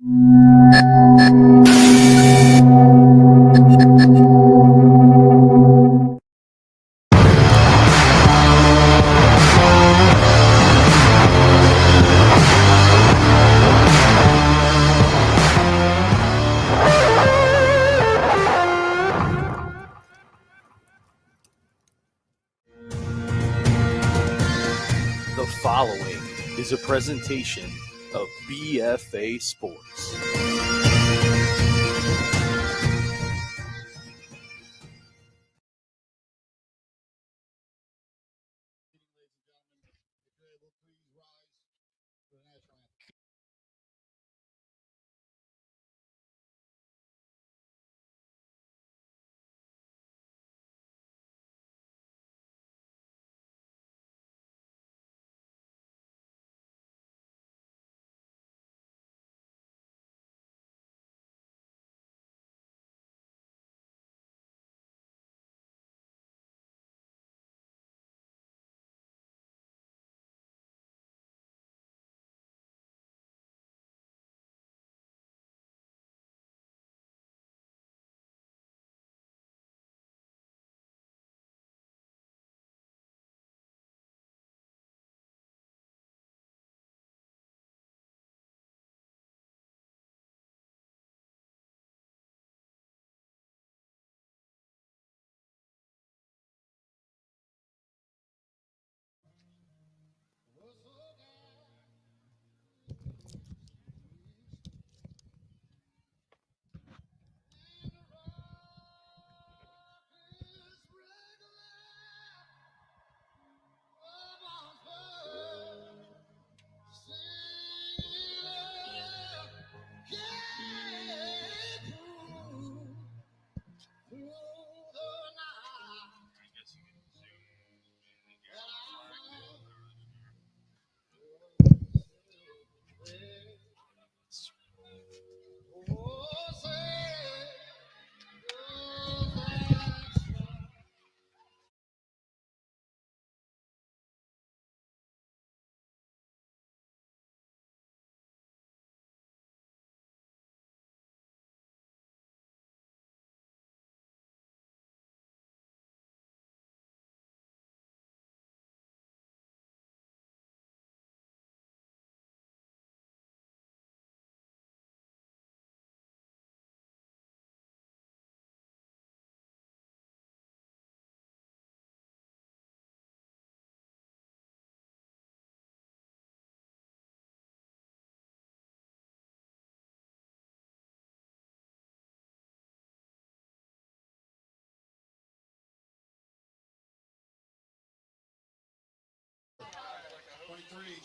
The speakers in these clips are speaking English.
The following is a presentation of BFA Sports.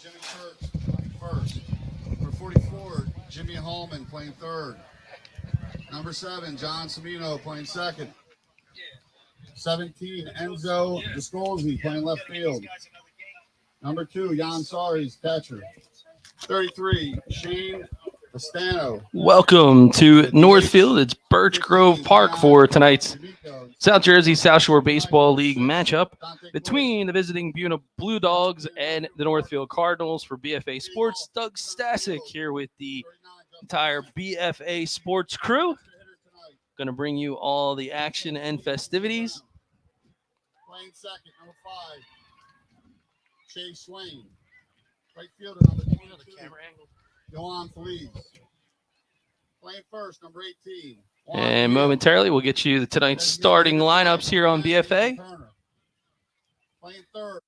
Jimmy Kurtz playing first. Number 44, Jimmy Hallman playing third. Number 7, John Semino playing second. 17, Enzo Visconti playing left field. Number 2, Jan Saris, catcher. 33, Shane Estano. Welcome to Northfield. It's Birch Grove Park for tonight's South Jersey South Shore Baseball League matchup between the visiting Buena Blue Dogs and the Northfield Cardinals for BFA Sports. Doug Stasic here with the entire BFA Sports crew. Going to bring you all the action and festivities. Playing second, number 5, Chase Swain. Right fielder, number 22, Yohan Feliz. Playing first, number 18. And momentarily, we'll get you tonight's starting lineups here on BFA. Playing third.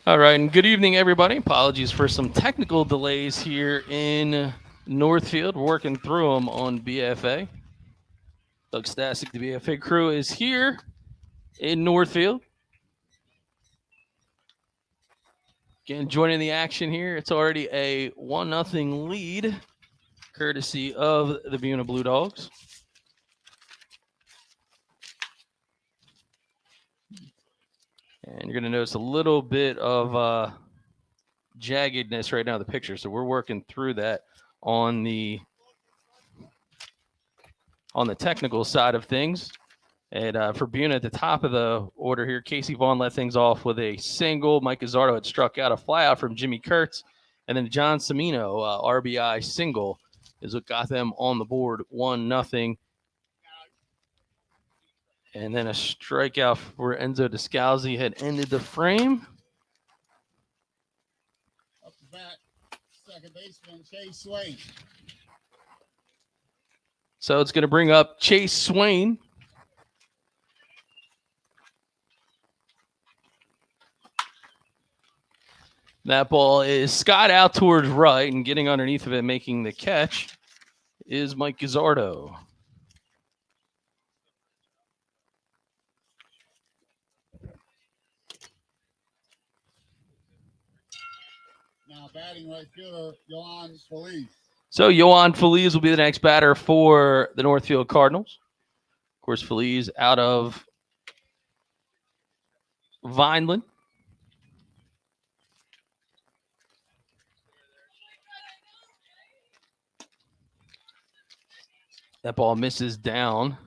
All right, and good evening, everybody. Apologies for some technical delays here in Northfield. We're working through them on BFA. Doug Stasic, the BFA crew, is here in Northfield. Again, joining the action here. It's already a 1-0 lead, courtesy of the Buena Blue Dogs. And you're going to notice a little bit of jaggedness right now in the picture. So we're working through that on the technical side of things. And for Buena at the top of the order here, Casey Vaughn let things off with a single. Mike Gazzardo had struck out a flyout from Jimmy Kurtz. And then John Semino, RBI single, is what got them on the board 1-0. And then a strikeout for Enzo Descalzi had ended the frame. Up the bat, second baseman Chase Swain. So it's going to bring up Chase Swain. That ball is Scott out towards right, and getting underneath of it, making the catch, is Mike Gazzardo. Now batting right fielder, Yohan Feliz. So Yohan Feliz will be the next batter for the Northfield Cardinals. Of course, Feliz out of Vineland. That ball misses down.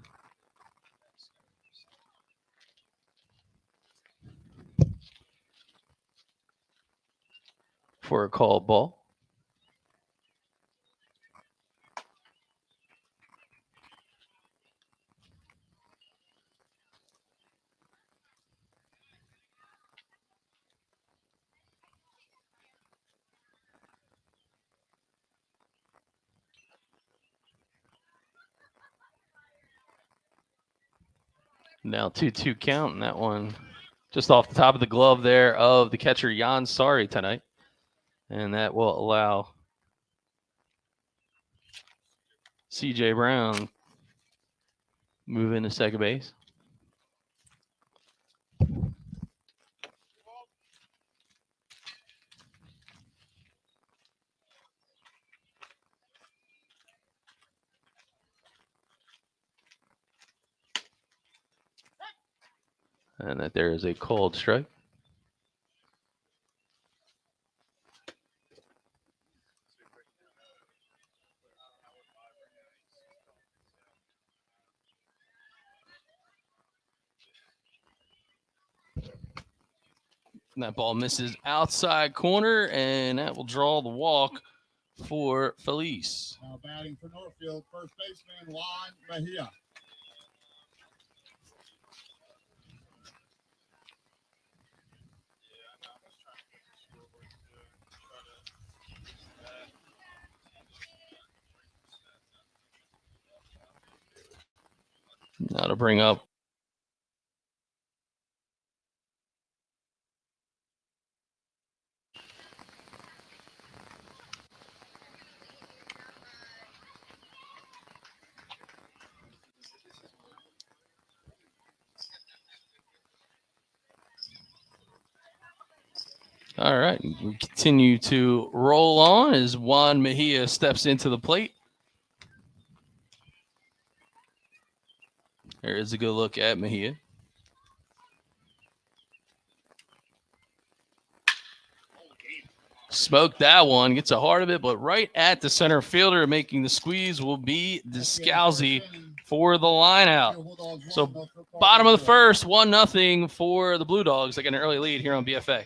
For a called ball. Now 2-2 count, and that one just off the top of the glove there of the catcher Jan Sari tonight. And that will allow CJ Brown move into second base. And that there is a called strike. And that ball misses outside corner, and that will draw the walk for Feliz. Now batting for Northfield, first baseman Juan Mejia. Now to bring up all right, we continue to roll on as Juan Mejia steps into the plate. There is a good look at Mejia. Smoked that one, gets a heart of it, but right at the center fielder, making the squeeze will be Descalzi for the line out. So bottom of the first, 1-0 for the Blue Dogs. They get an early lead here on BFA.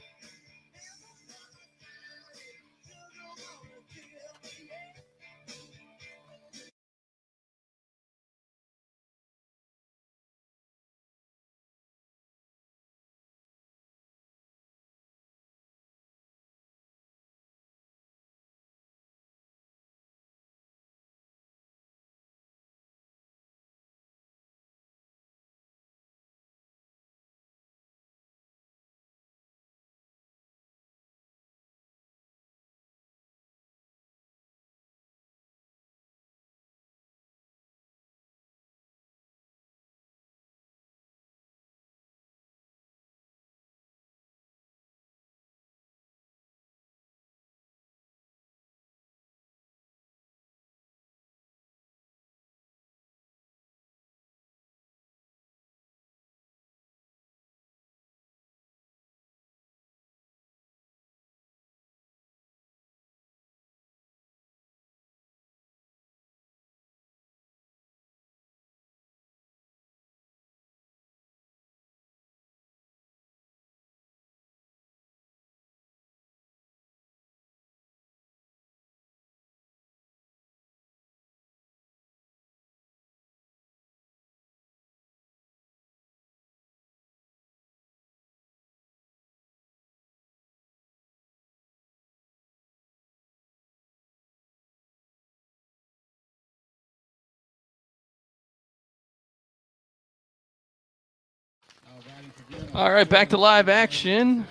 All right, back to live action.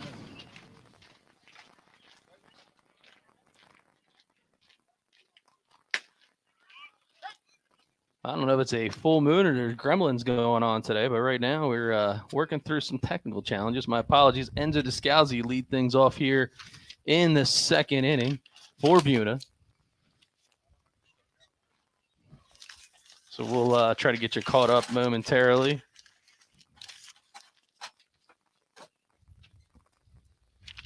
I don't know if it's a full moon or there's gremlins going on today, but right now we're working through some technical challenges. My apologies. Enzo Descalzi lead things off here in the second inning for Buena. So we'll try to get you caught up momentarily.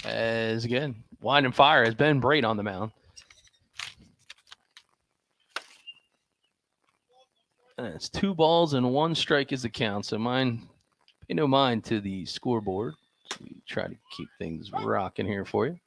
As again, Wind and Fire has been great on the mound. And it's 2 balls and 1 strike is the count. So pay no mind to the scoreboard. So we try to keep things rocking here for you.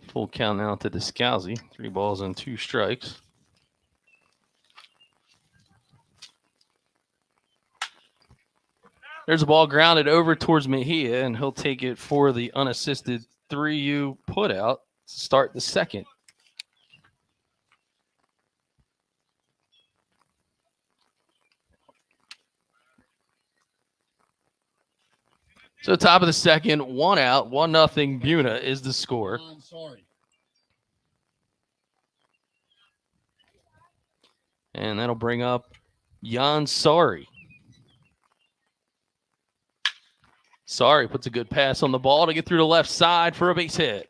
Full count now to Descalzi. 3 balls and 2 strikes. There's a ball grounded over towards Mejia, and he'll take it for the unassisted 3-U putout to start the second. So top of the second, 1 out, 1-0. Buena is the score. And that'll bring up Jan Sari. Sari puts a good pass on the ball to get through the left side for a base hit.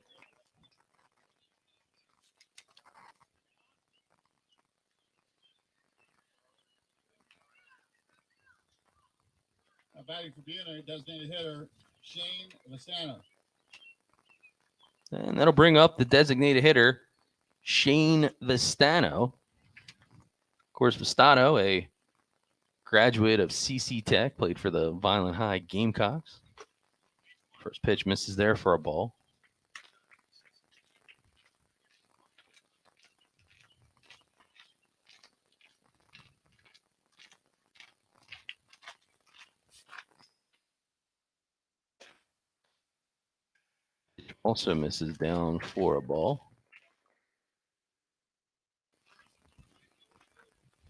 Batting for Buena, designated hitter, Shane Vistano. And that'll bring up the designated hitter, Shane Vistano. Of course, Vistano, a graduate of CC Tech, played for the Violent High Gamecocks. First pitch misses there for a ball. Also misses down for a ball.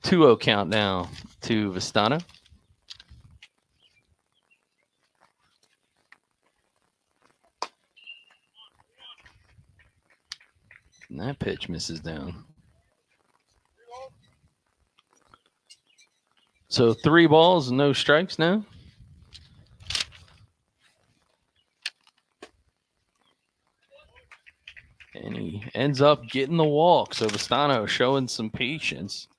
2-0 count now to Vistano. And that pitch misses down. So 3 balls, no strikes now. And he ends up getting the walk. So Vistano showing some patience.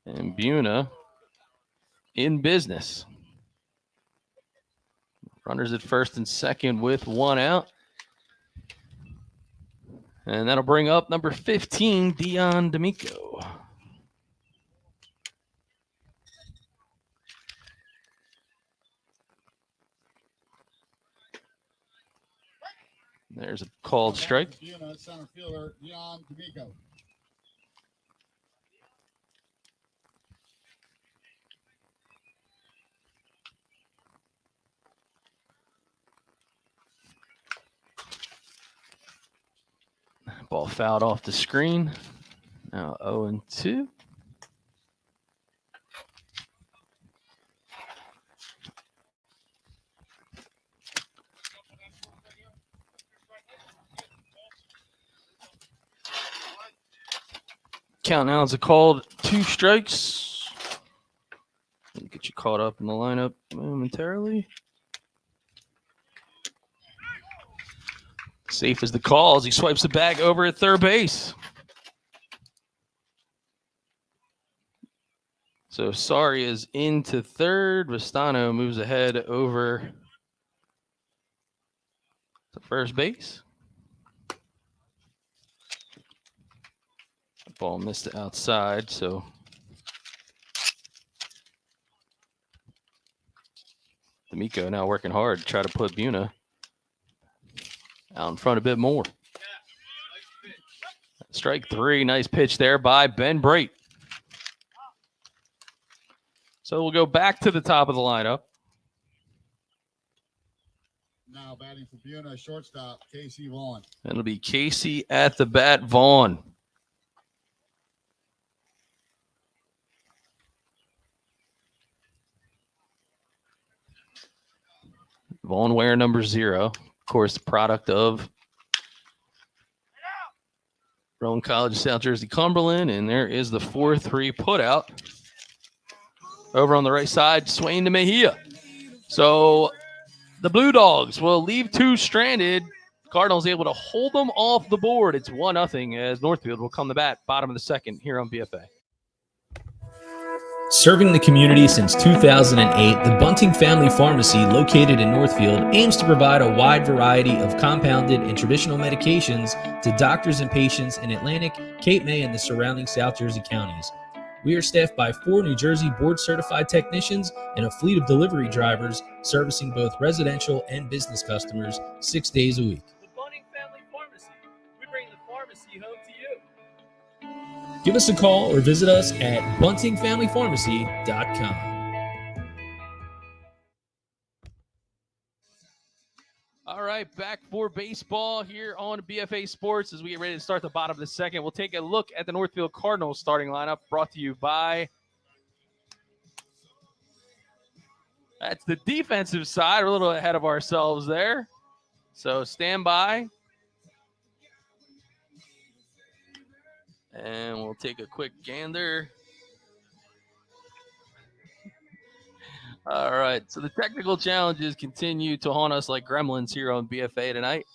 And Buena in business. Runners at first and second with 1 out. And that'll bring up number 15, Dion D'Amico. There's a called strike. Buena, center fielder, Dion D'Amico. Ball fouled off the screen. Now 0-2. Count now is a called 2 strikes. Let me get you caught up in the lineup momentarily. Safe as the call as he swipes the bag over at third base. So Sari is into third. Vistano moves ahead over to first base. The ball missed outside, so D'Amico now working hard to try to put Buena out in front a bit more. Strike 3. Nice pitch there by Ben Brate. So we'll go back to the top of the lineup. Now batting for Buena, shortstop, Casey Vaughn. It'll be Casey at the bat, Vaughn. Vaughn wearing number 0. Of course, the product of Rowan College, South Jersey, Cumberland. And there is the 4-3 putout. Over on the right side, Swain to Mejia. So the Blue Dogs will leave 2 stranded. Cardinals able to hold them off the board. It's 1-0 as Northfield will come to bat, bottom of the second here on BFA. Serving the community since 2008, the Bunting Family Pharmacy, located in Northfield, aims to provide a wide variety of compounded and traditional medications to doctors and patients in Atlantic, Cape May, and the surrounding South Jersey counties. We are staffed by 4 New Jersey board-certified technicians and a fleet of delivery drivers servicing both residential and business customers 6 days a week. The Bunting Family Pharmacy. We bring the pharmacy home to you. Give us a call or visit us at buntingfamilypharmacy.com. All right, back for baseball here on BFA Sports as we get ready to start the bottom of the second. We'll take a look at the Northfield Cardinals starting lineup brought to you by... That's the defensive side. We're a little ahead of ourselves there. So stand by. And we'll take a quick gander. All right, so the technical challenges continue to haunt us like gremlins here on BFA tonight.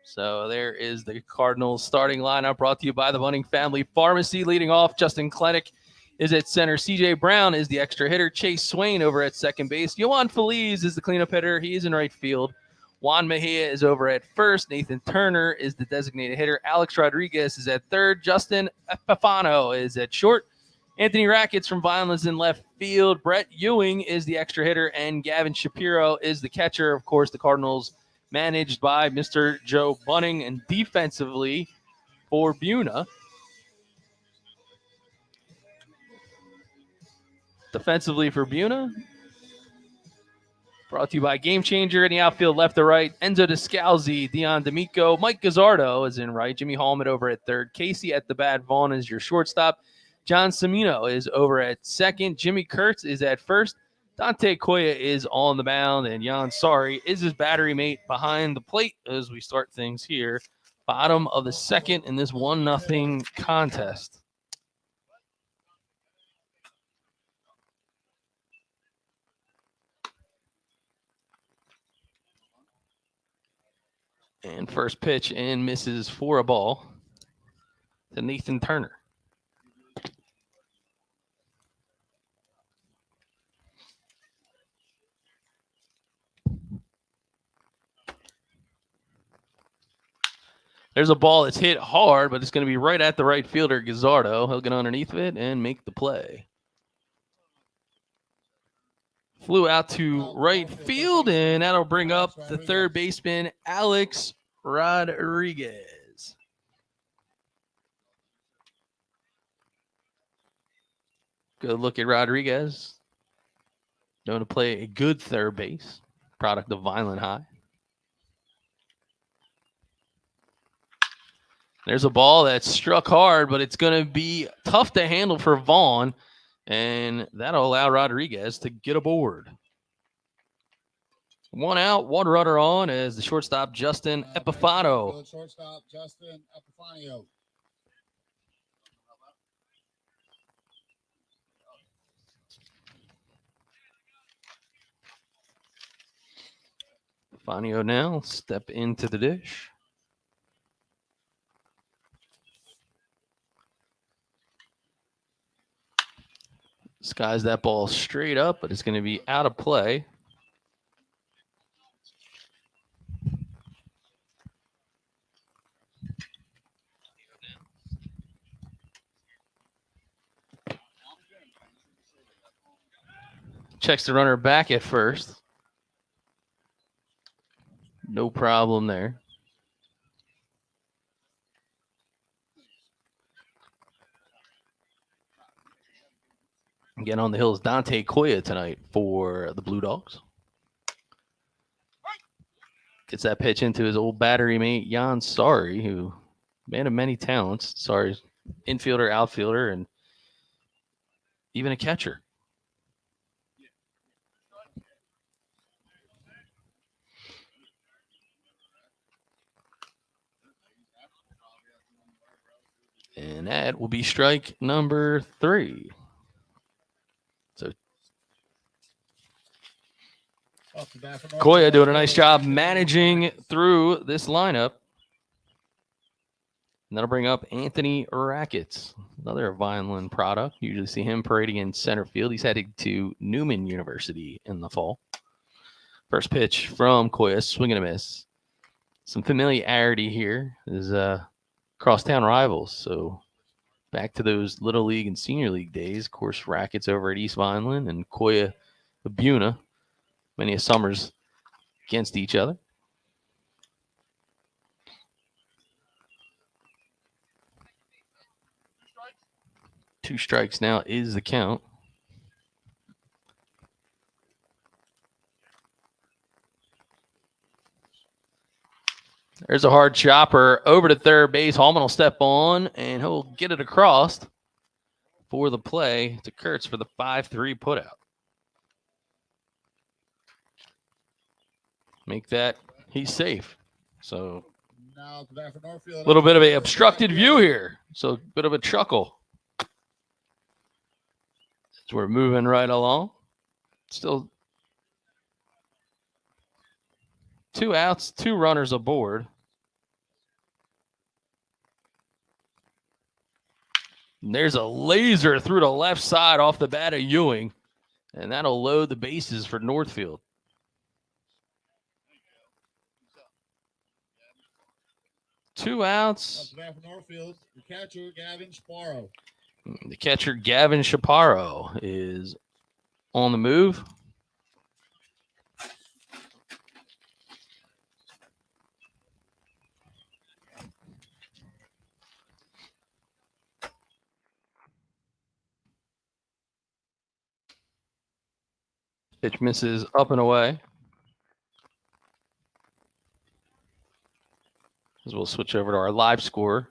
So there is the Cardinals starting lineup brought to you by the Bunting Family Pharmacy. Leading off, Justin Klenek is at center. CJ Brown is the extra hitter. Chase Swain over at second base. Yohan Feliz is the cleanup hitter. He is in right field. Juan Mejia is over at first. Nathan Turner is the designated hitter. Alex Rodriguez is at third. Justin Epifano is at short. Anthony Rackets from Violins in left field. Brett Ewing is the extra hitter, and Gavin Shapiro is the catcher. Of course, the Cardinals managed by Mr. Joe Bunting, and defensively for Buena. Defensively for Buena, brought to you by Gamechanger in the outfield, left to right. Enzo Descalzi, Dion D'Amico, Mike Gazzardo is in right. Jimmy Hallman over at third. Casey at the bat. Vaughn is your shortstop. John Semino is over at second. Jimmy Kurtz is at first. Dante Koya is on the mound. And Jan Sari is his battery mate behind the plate as we start things here. Bottom of the second in this 1-0 contest. And first pitch and misses for a ball to Nathan Turner. There's a ball that's hit hard, but it's going to be right at the right fielder, Gazzardo. He'll get underneath of it and make the play. Flew out to right field, and that'll bring up the third baseman, Alex Rodriguez. Good look at Rodriguez. Known to play a good third base, product of Violent High. There's a ball that struck hard, but it's going to be tough to handle for Vaughn, and that'll allow Rodriguez to get aboard. One out, one runner on as the shortstop, Justin Epifano. Shortstop, Justin Epifano. Epifanio now step into the dish. Skies that ball straight up, but it's going to be out of play. Checks the runner back at first. No problem there. Again on the hill is Dante Koya tonight for the Blue Dogs. Gets that pitch into his old battery mate, Jan Sari, who man of many talents. Sari's infielder, outfielder, and even a catcher. And that will be strike number 3. So Koya doing a nice job managing through this lineup. And that'll bring up Anthony Rackets, another Vineland product. You usually see him parading in center field. He's headed to Newman University in the fall. First pitch from Koya, swing and a miss. Some familiarity here is crosstown rivals. So back to those Little League and Senior League days. Of course, Rackets over at East Vineland and Koya, Buena. Many summers against each other. Two strikes now is the count. There's a hard chopper over to third base. Hallman will step on, and he'll get it across for the play to Kurtz for the 5-3 putout. Make that, he's safe. So Now to bat for Northfield. a little bit of a obstructed view here. So a bit of a chuckle. As we're moving right along. Still 2 outs, 2 runners aboard. And there's a laser through the left side off the bat of Ewing. And that'll load the bases for Northfield. Two outs. Back for Northfield, the catcher, Gavin Sparrow. The catcher, Gavin Chaparro, is on the move. Pitch misses up and away. As we'll switch over to our live score.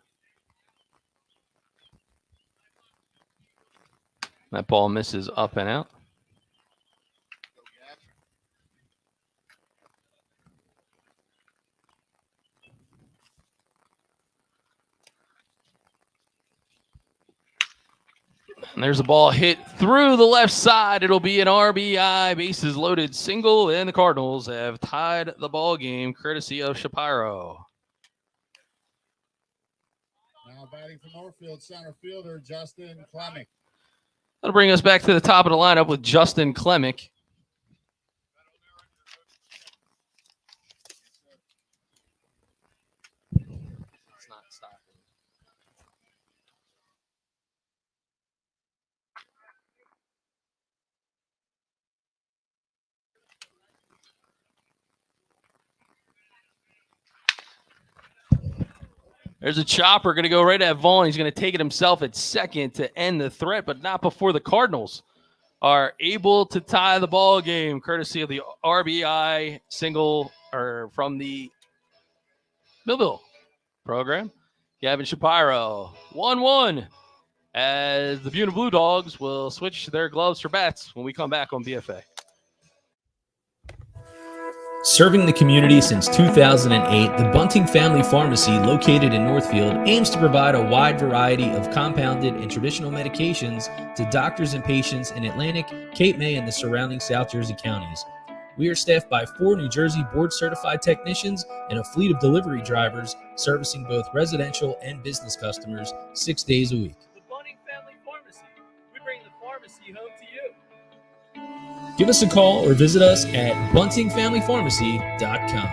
That ball misses up and out. And there's a ball hit through the left side. It'll be an RBI, bases loaded single, and the Cardinals have tied the ball game courtesy of Shapiro. Now batting for Northfield, center fielder Justin Klemick. That'll bring us back to the top of the lineup with Justin Klemick. It's not stopping. There's a chopper going to go right at Vaughn. He's going to take it himself at second to end the threat, but not before the Cardinals are able to tie the ball game, courtesy of the RBI single or from the Millville program. Gavin Shapiro, 1-1, as the Buena Blue Dogs will switch their gloves for bats when we come back on BFA. Serving the community since 2008, the Bunting Family Pharmacy, located in Northfield, aims to provide a wide variety of compounded and traditional medications to doctors and patients in Atlantic, Cape May, and the surrounding South Jersey counties. We are staffed by 4 New Jersey board-certified technicians and a fleet of delivery drivers servicing both residential and business customers 6 days a week. The Bunting Family Pharmacy. We bring the pharmacy home to you. Give us a call or visit us at buntingfamilypharmacy.com.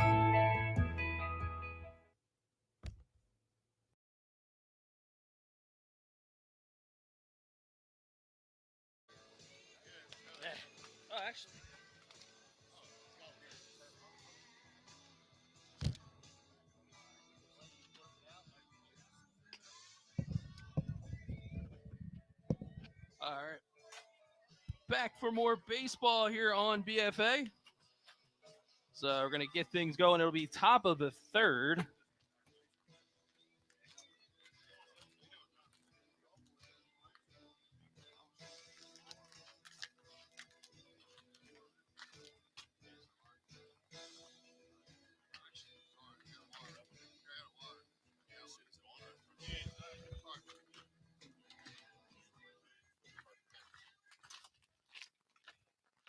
All right. back for more baseball here on BFA. So we're going to get things going. It'll be top of the third.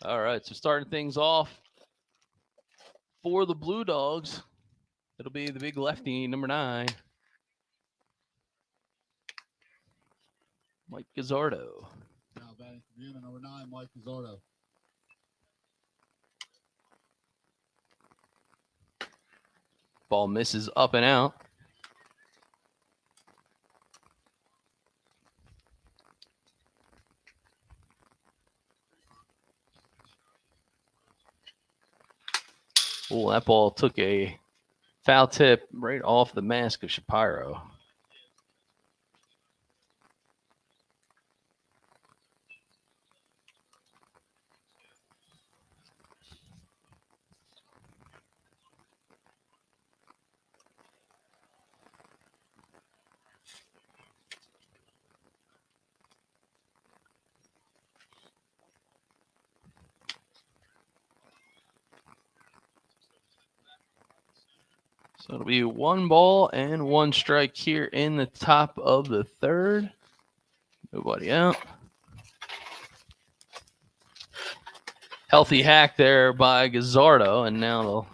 All right, so starting things off for the Blue Dogs, it'll be the big lefty, number 9, Mike Gazzardo. Now batting for Buena, number 9, Mike Gazzardo. Ball misses up and out. Oh, that ball took a foul tip right off the mask of Shapiro. So it'll be 1 ball and 1 strike here in the top of the third. Nobody out. Healthy hack there by Gazzardo, and now they'll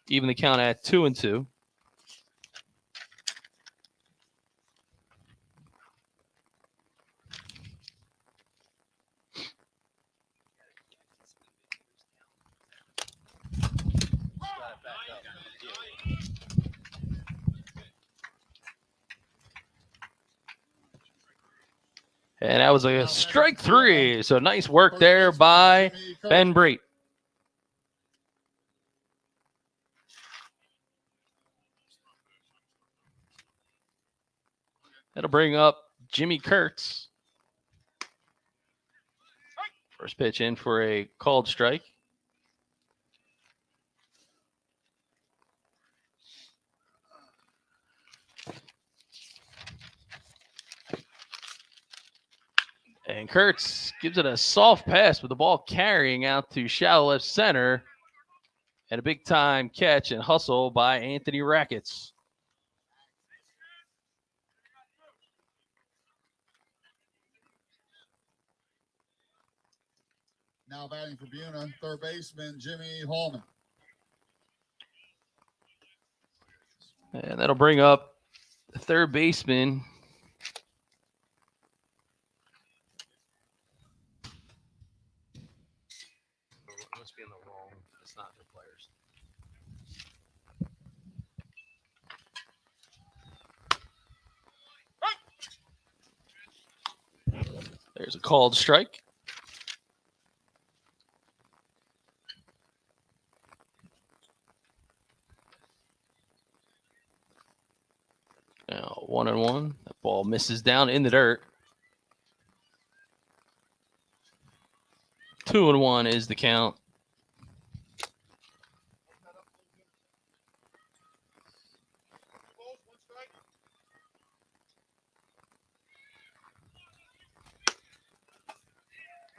even the count at 2-2. And that was a strike 3. So nice work there by Ben Breet. That'll bring up Jimmy Kurtz. First pitch in for a called strike. And Kurtz gives it a soft pass with the ball carrying out to shallow left center. And a big time catch and hustle by Anthony Rackets. Now batting for Buena, third baseman Jimmy Hallman. And that'll bring up the third baseman. Must be in the wrong. It's not the players. There's a called strike. Now 1-1. That ball misses down in the dirt. 2-1 is the count.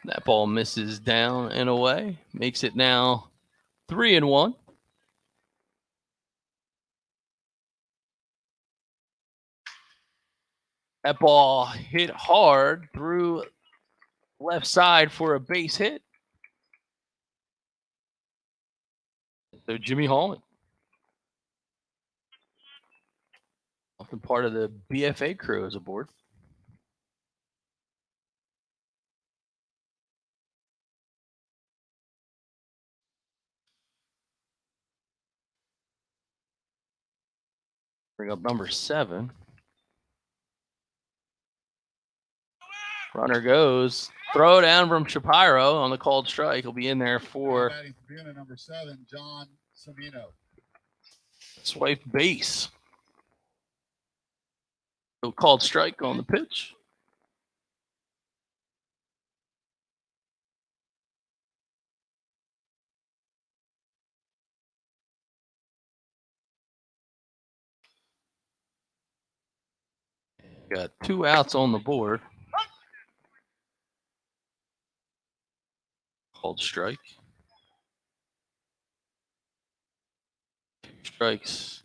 That ball misses down and away. Makes it now 3-1. That ball hit hard through left side for a base hit. So Jimmy Hallman. Often part of the BFA crew is aboard. Bring up number 7. Runner goes. Throw down from Shapiro on the called strike. He'll be in there for Buena, number 7, John Samino. swipe base. So called strike on the pitch. Got 2 outs on the board. Called strike. 2 strikes.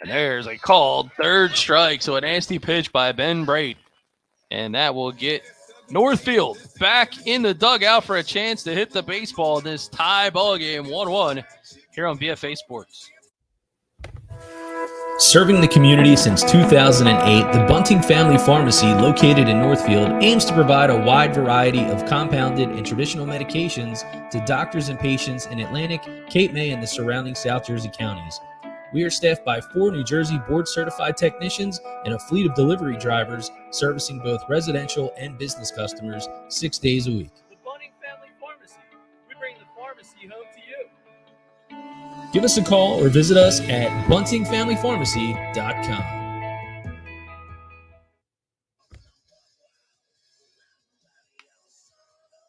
And there's a called 3rd strike. So a nasty pitch by Ben Braid. And that will get Northfield back in the dugout for a chance to hit the baseball in this tie ball game 1-1 here on BFA Sports. Serving the community since 2008, the Bunting Family Pharmacy, located in Northfield, aims to provide a wide variety of compounded and traditional medications to doctors and patients in Atlantic, Cape May, and the surrounding South Jersey counties. We are staffed by 4 New Jersey board-certified technicians and a fleet of delivery drivers servicing both residential and business customers 6 days a week. The Bunting Family Pharmacy. We bring the pharmacy home to you. Give us a call or visit us at buntingfamilypharmacy.com.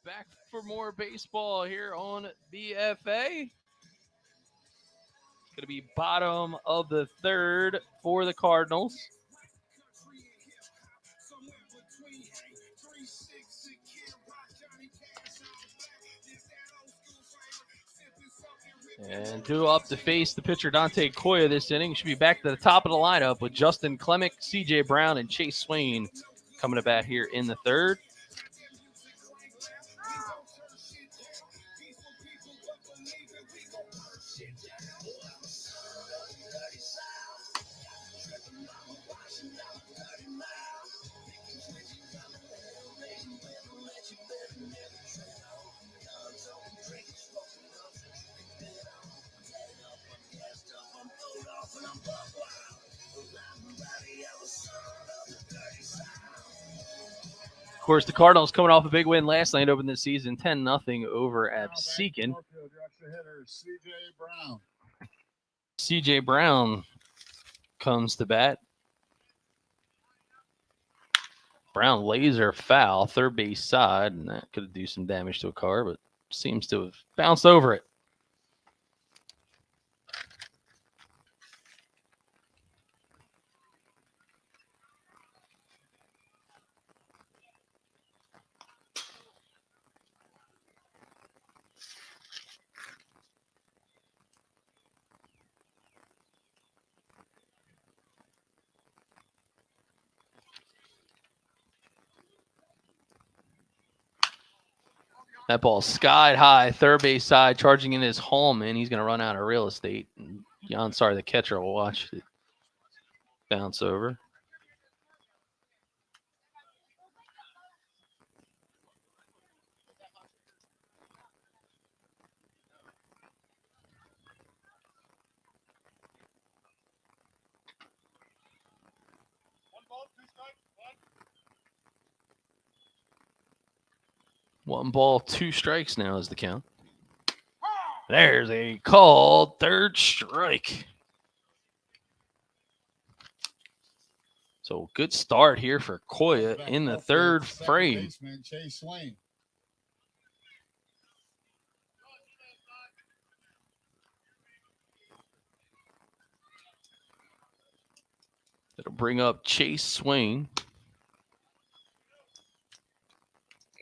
Back for more baseball here on BFA. Going to be bottom of the 3rd for the Cardinals. And due up to face the pitcher Dante Koya this inning. Should be back to the top of the lineup with Justin Clemick, CJ Brown, and Chase Swain coming to bat here in the 3rd. Of course, the Cardinals coming off a big win last night, opened the season 10-0 over Absecon. CJ Brown comes to bat. Brown laser foul, 3rd base side, and that could do some damage to a car, but seems to have bounced over it. That ball skied high, 3rd base side, charging in his home, and he's going to run out of real estate. And the catcher, will watch it bounce over. One ball, 2 strikes now is the count. There's a called 3rd strike. So good start here for Koya in the 3rd frame. Chase Swain. It'll bring up Chase Swain.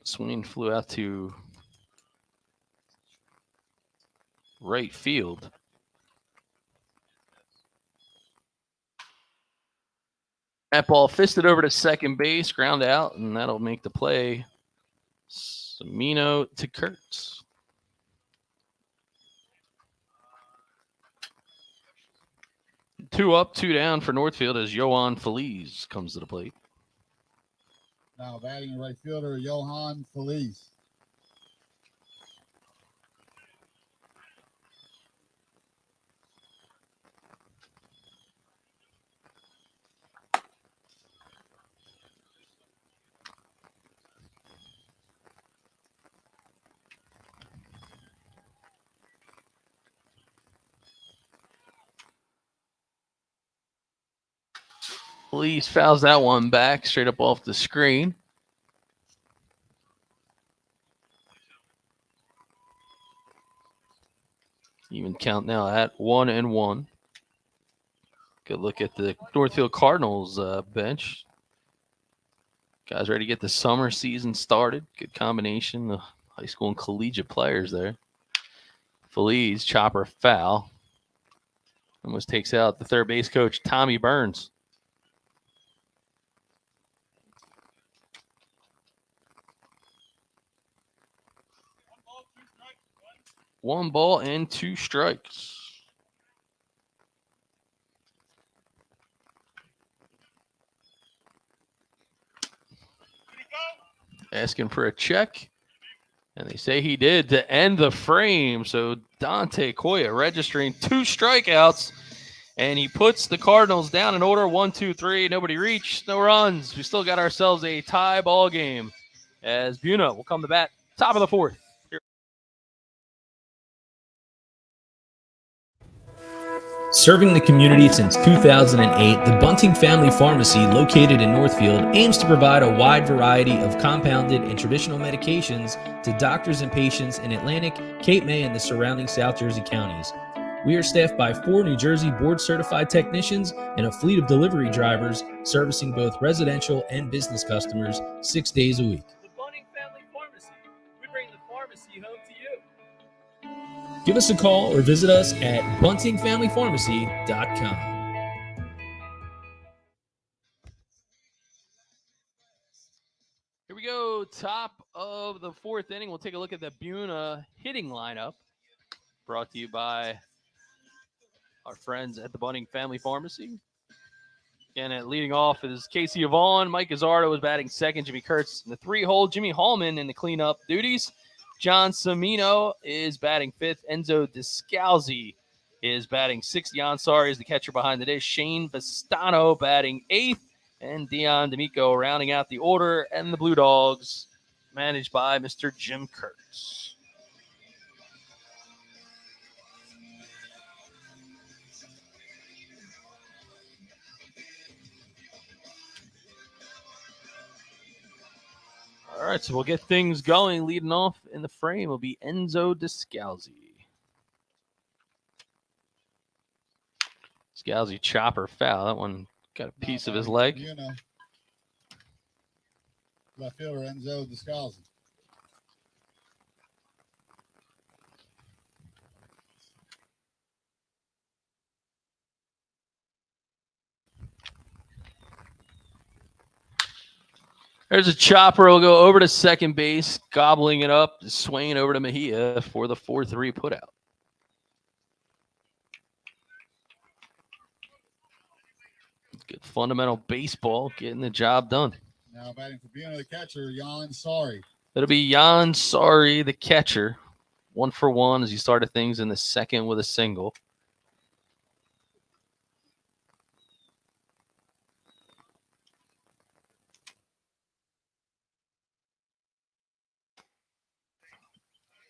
Swain flew out to right field. That ball fisted over to second base, ground out, and that'll make the play. Semino to Kurtz. Two up, 2 down for Northfield as Johan Feliz comes to the plate. Now batting right fielder, Johan Feliz. Feliz fouls that one back straight up off the screen. Even count now at 1-1. Good look at the Northfield Cardinals bench. Guys ready to get the summer season started. Good combination of high school and collegiate players there. Feliz, chopper, foul. Almost takes out the third base coach, Tommy Burns. One ball and 2 strikes. Asking for a check. And they say he did to end the frame. So Dante Koya registering 2 strikeouts. And he puts the Cardinals down in order 1, 2, 3. Nobody reached, no runs. We still got ourselves a tie ball game as Buena will come to bat top of the 4th. Serving the community since 2008, the Bunting Family Pharmacy, located in Northfield, aims to provide a wide variety of compounded and traditional medications to doctors and patients in Atlantic, Cape May, and the surrounding South Jersey counties. We are staffed by 4 New Jersey board-certified technicians and a fleet of delivery drivers servicing both residential and business customers 6 days a week. The Bunting Family Pharmacy. We bring the pharmacy home to you. Give us a call or visit us at buntingfamilypharmacy.com. Here we go, top of the 4th inning. We'll take a look at the Buena hitting lineup, brought to you by our friends at the Bunting Family Pharmacy. Again, at leading off is Casey Yvonne. Mike Gazzardo is batting second. Jimmy Kurtz in the 3-hole. Jimmy Hallman in the cleanup duties. John Semino is batting 5th. Enzo Descalzi is batting 6th. Jan Sari is the catcher behind the dish. Shane Vestano batting 8th. And Dion D'Amico rounding out the order. And the Blue Dogs managed by Mr. Jim Kurtz. All right, so we'll get things going. Leading off in the frame will be Enzo Descalzi. Descalzi chopper foul. That one got a piece of his leg. Left fielder Enzo Descalzi. There's a chopper. Will go over to second base, gobbling it up, swinging over to Mejia for the 4-3 putout. Good fundamental baseball, getting the job done. Now batting for Buena, the catcher, Jan Sari. It'll be Jan Sari, the catcher. 1 for 1 as he started things in the 2nd with a single.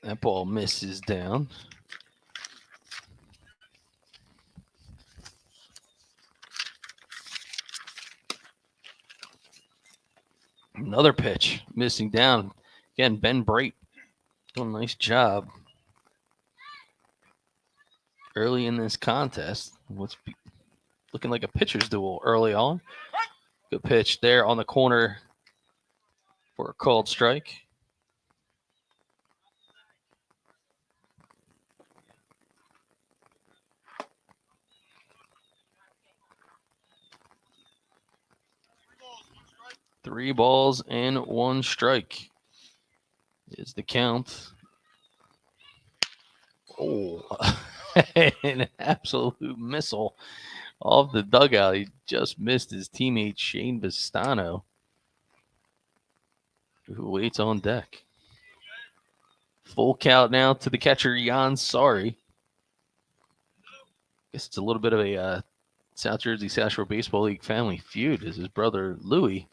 That ball misses down. Another pitch missing down. Again, Ben Brate doing a nice job early in this contest. What's looking like a pitcher's duel early on. Good pitch there on the corner for a called strike. Three balls and 1 strike is the count. Oh, an absolute missile off the dugout. He just missed his teammate Shane Vestano, who waits on deck. Full count now to the catcher, Jan Sari. Guess it's a little bit of a South Jersey South Shore Baseball League family feud as his brother Louie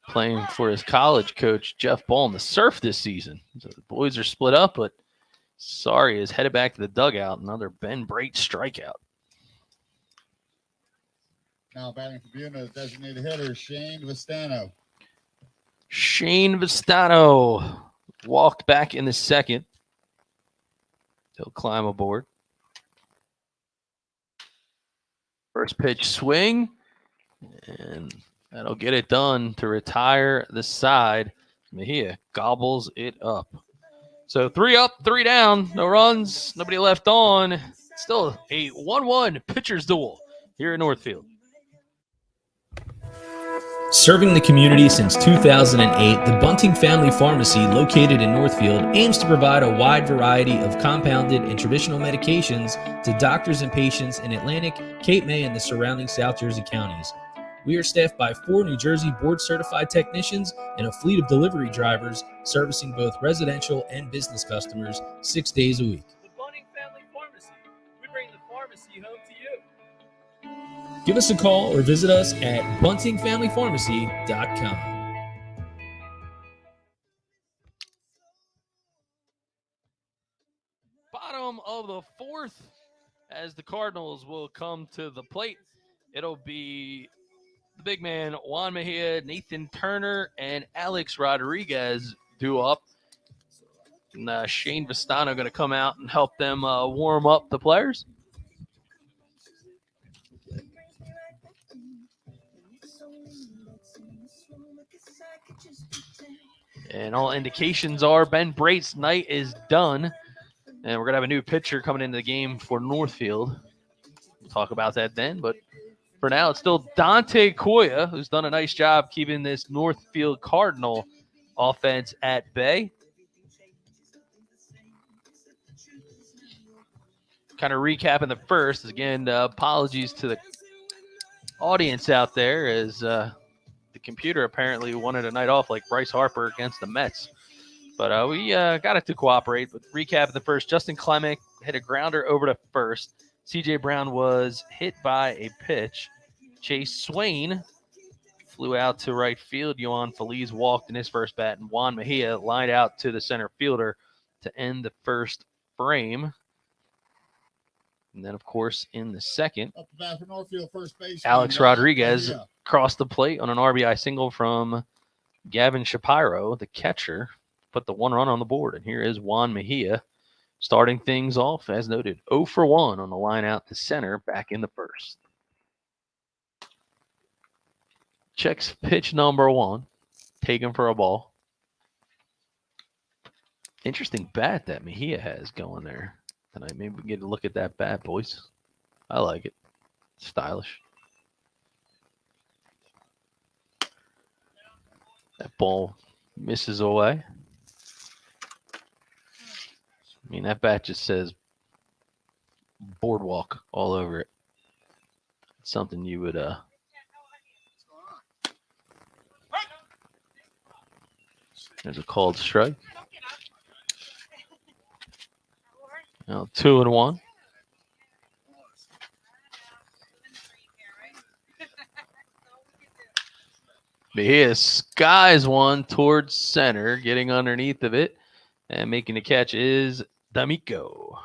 playing for his college coach, Jeff Ball, in the surf this season. So the boys are split up, but Sari is headed back to the dugout. Another Ben Brate strikeout. Now batting for Buena, designated hitter, Shane Vestano. Shane Vestano walked back in the 2nd. He'll climb aboard. First pitch swing, and that'll get it done to retire the side. Mejia gobbles it up. So 3 up, 3 down, no runs, nobody left on. Still a 1-1 pitcher's duel here in Northfield. Serving the community since 2008, the Bunting Family Pharmacy, located in Northfield, aims to provide a wide variety of compounded and traditional medications to doctors and patients in Atlantic, Cape May, and the surrounding South Jersey counties. We are staffed by 4 New Jersey board-certified technicians and a fleet of delivery drivers servicing both residential and business customers 6 days a week. The Bunting Family Pharmacy. We bring the pharmacy home to you. Give us a call or visit us at buntingfamilypharmacy.com. Bottom of the 4th as the Cardinals will come to the plate. It'll be the big man, Juan Mejia, Nathan Turner, and Alex Rodriguez due up. And Shane Vistano going to come out and help them warm up the players. And all indications are Ben Brait's night is done. And we're going to have a new pitcher coming into the game for Northfield. We'll talk about that then. But for now, it's still Dante Coya, who's done a nice job keeping this Northfield Cardinal offense at bay. Kind of recapping the first. Again, apologies to the audience out there as the computer apparently wanted a night off like Bryce Harper against the Mets. But we got it to cooperate. But recapping the first, Justin Clement hit a grounder over to first. C.J. Brown was hit by a pitch. Chase Swain flew out to right field. Yohan Feliz walked in his first bat. And Juan Mejia lined out to the center fielder to end the first frame. And then, of course, in the second, Up the bat for Northfield, first base. Alex Rodriguez crossed the plate on an RBI single from Gavin Shapiro, the catcher, put the 1 run on the board. And here is Juan Mejia starting things off, as noted, 0 for 1 on the line out to center back in the first. Checks pitch number 1, taken for a ball. Interesting bat that Mejia has going there tonight. Maybe we can get a look at that bat, boys. I like it. Stylish. That ball misses away. I mean, that bat just says boardwalk all over it. It's something you would there's a called strike. Now 2-1. Mejia skies one towards center, getting underneath of it, and making the catch is D'Amico.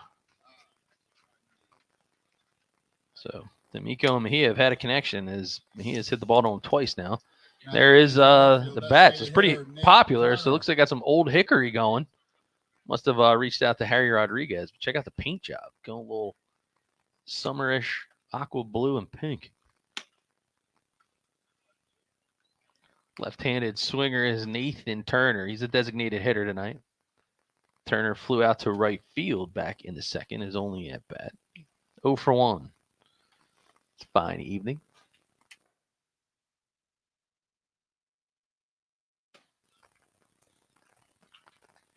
So D'Amico and Mejia have had a connection as Mejia's hit the ball to him twice now. There is the bats. It's pretty popular, so it looks like got some old hickory going. Must have reached out to Harry Rodriguez. Check out the paint job. Going a little summerish aqua blue and pink. Left-handed swinger is Nathan Turner. He's a designated hitter tonight. Turner flew out to right field back in the second. His only at bat. 0 for 1. It's a fine evening.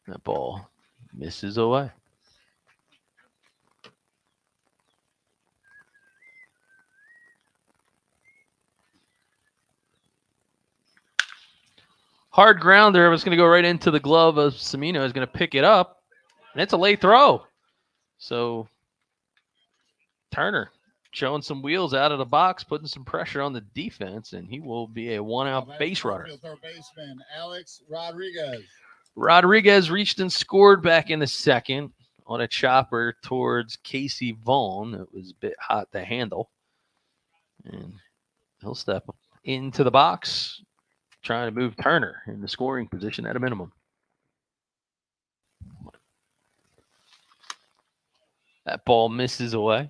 That ball misses away. Hard grounder. It's going to go right into the glove of Semino. Is going to pick it up, and it's a late throw. So Turner showing some wheels out of the box, putting some pressure on the defense, and he will be a one-out base runner. Third baseman Alex Rodriguez. Rodriguez reached and scored back in the second on a chopper towards Casey Vaughn. It was a bit hot to handle. And he'll step into the box, trying to move Turner in the scoring position at a minimum. That ball misses away.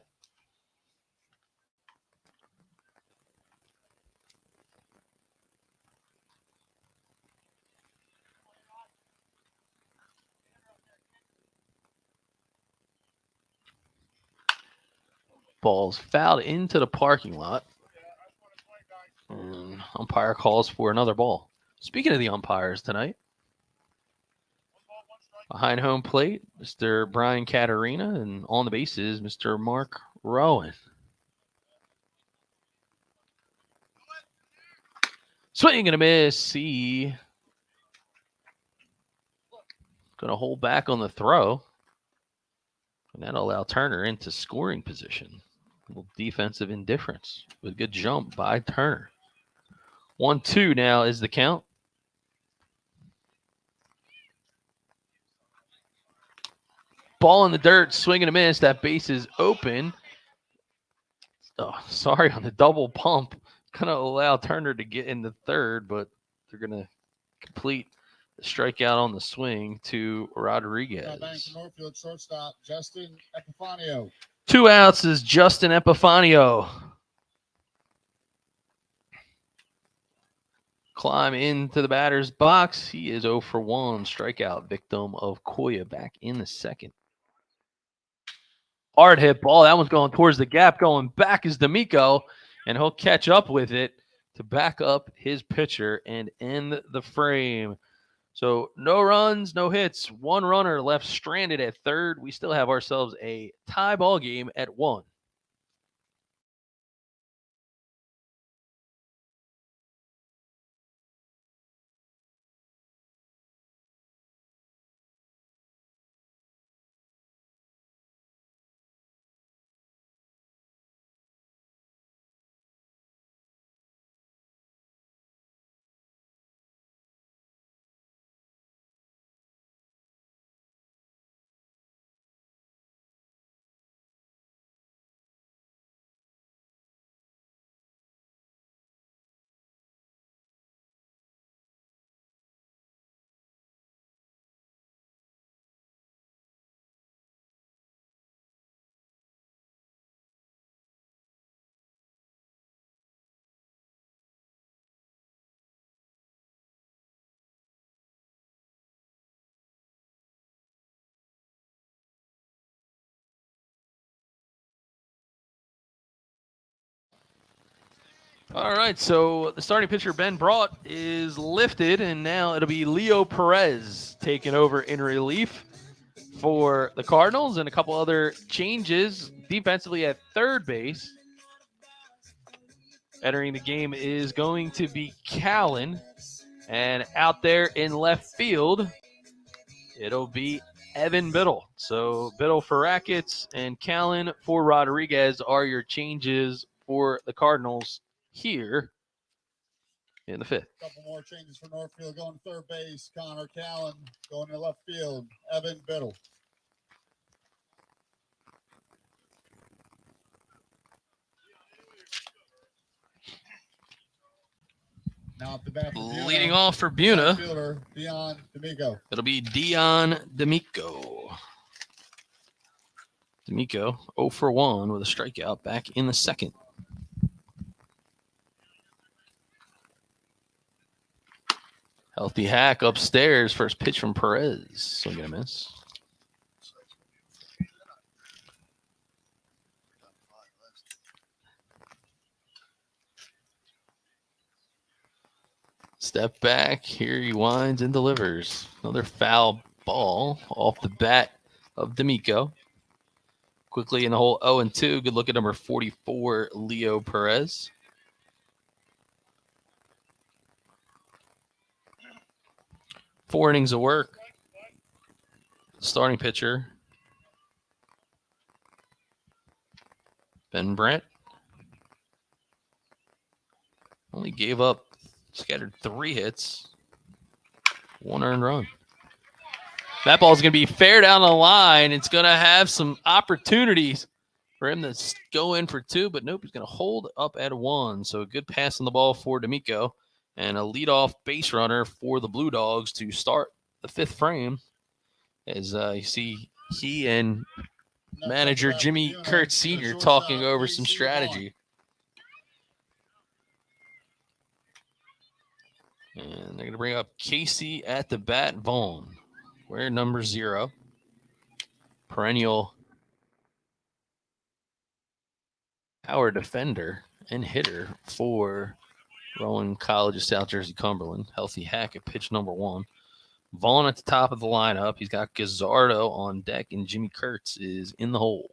Balls fouled into the parking lot. And umpire calls for another ball. Speaking of the umpires tonight, behind home plate, Mr. Brian Caterina, and on the bases, Mr. Mark Rowan. Swing and a miss. He going to hold back on the throw. And that'll allow Turner into scoring position. A little defensive indifference with a good jump by Turner. 1-2 now is the count. Ball in the dirt, swing and a miss. That base is open. Oh, sorry on the double pump. Going to allow Turner to get in the third, but they're going to complete the strikeout on the swing to Rodriguez. Back to Northfield, shortstop, Justin Epifanio. 2 outs is Justin Epifanio. Climb into the batter's box. He is 0 for 1. Strikeout victim of Koya back in the second. Hard hit ball. That one's going towards the gap. Going back is D'Amico, and he'll catch up with it to back up his pitcher and end the frame. So no runs, no hits. 1 runner left stranded at third. We still have ourselves a tie ball game at 1. All right, so the starting pitcher, Ben Brought, is lifted, and now it'll be Leo Perez taking over in relief for the Cardinals, and a couple other changes defensively at third base. Entering the game is going to be Callen, and out there in left field, it'll be Evan Biddle. So Biddle for Rackets and Callen for Rodriguez are your changes for the Cardinals here in the fifth. A couple more changes for Northfield. Going to third base, Connor Callen. Going to left field, Evan Biddle. Now at the bat for Buena, Leading off for Buena, fielder, Dion D'Amico. it'll be Dion D'Amico. D'Amico 0 for 1 with a strikeout back in the second. Healthy hack upstairs. First pitch from Perez. Swing and a miss. Step back. Here he winds and delivers. Another foul ball off the bat of D'Amico. Quickly in the hole 0-2. Good look at number 44, Leo Perez. Four innings of work. Starting pitcher, Ben Brandt. Only gave up, scattered 3 hits, 1 earned run. That ball's going to be fair down the line. It's going to have some opportunities for him to go in for 2, but nope, he's going to hold up at 1. So a good pass on the ball for D'Amico. And a leadoff base runner for the Blue Dogs to start the 5th frame. As you see, he and manager Jimmy Kurtz Sr. talking over some strategy. And they're going to bring up Casey at the bat. Vaughn, wearing number 0. Perennial power defender and hitter for Rowan College of South Jersey Cumberland. Healthy Hack at pitch number 1. Vaughn at the top of the lineup. He's got Gazzardo on deck, and Jimmy Kurtz is in the hole.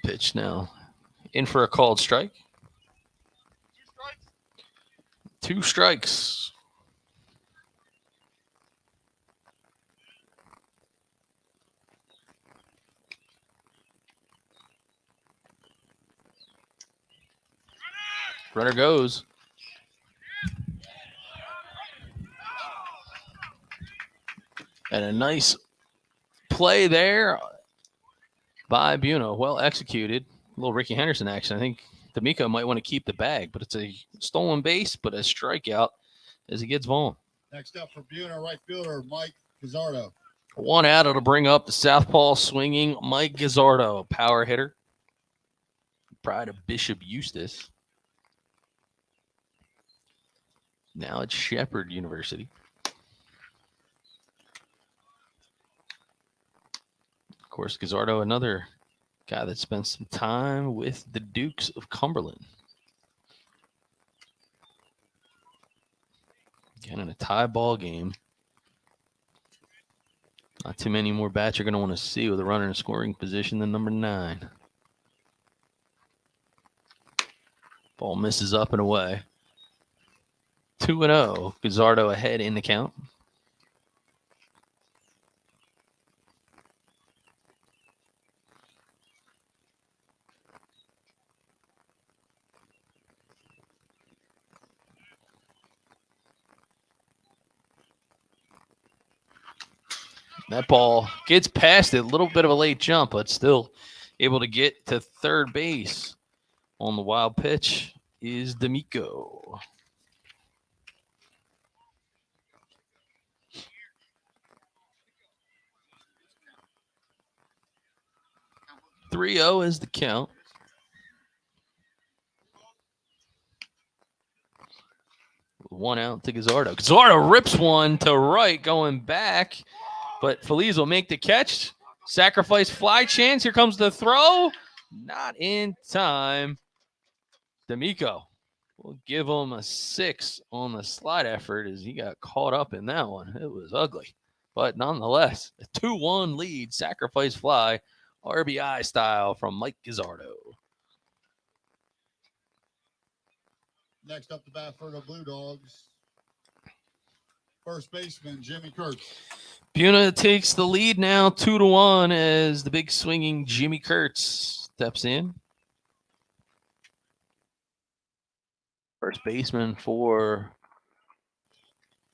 Pitch now. In for a called strike. 2 strikes. Runner goes. And a nice play there by Buena. Well executed. A little Ricky Henderson action. I think D'Amico might want to keep the bag, but it's a stolen base, but a strikeout as he gets Vaughn. Next up for Buena, right fielder Mike Gazzardo. 1 out. It'll bring up the southpaw swinging Mike Gazzardo, power hitter. Pride of Bishop Eustace. Now it's Shepherd University. Of course, Gazzardo, another guy that spent some time with the Dukes of Cumberland. Again, in a tie ball game. Not too many more bats you're going to want to see with a runner in scoring position than number 9. Ball misses up and away. 2-0. Gazzardo ahead in the count. That ball gets past it. A little bit of a late jump, but still able to get to third base. On the wild pitch is D'Amico. "3-0 is the count. One out to Gazzardo. Gazzardo rips one to right going back, but Feliz will make the catch. Sacrifice fly chance. Here comes the throw. Not in time. D'Amico will give him a 6 on the slide effort as he got caught up in that one. It was ugly, but nonetheless, a 2-1 lead, sacrifice fly, RBI style from Mike Gazzardo. Next up the bat for the Blue Dogs, first baseman Jimmy Kurtz. Buena takes the lead now 2-1 as the big swinging Jimmy Kurtz steps in. First baseman for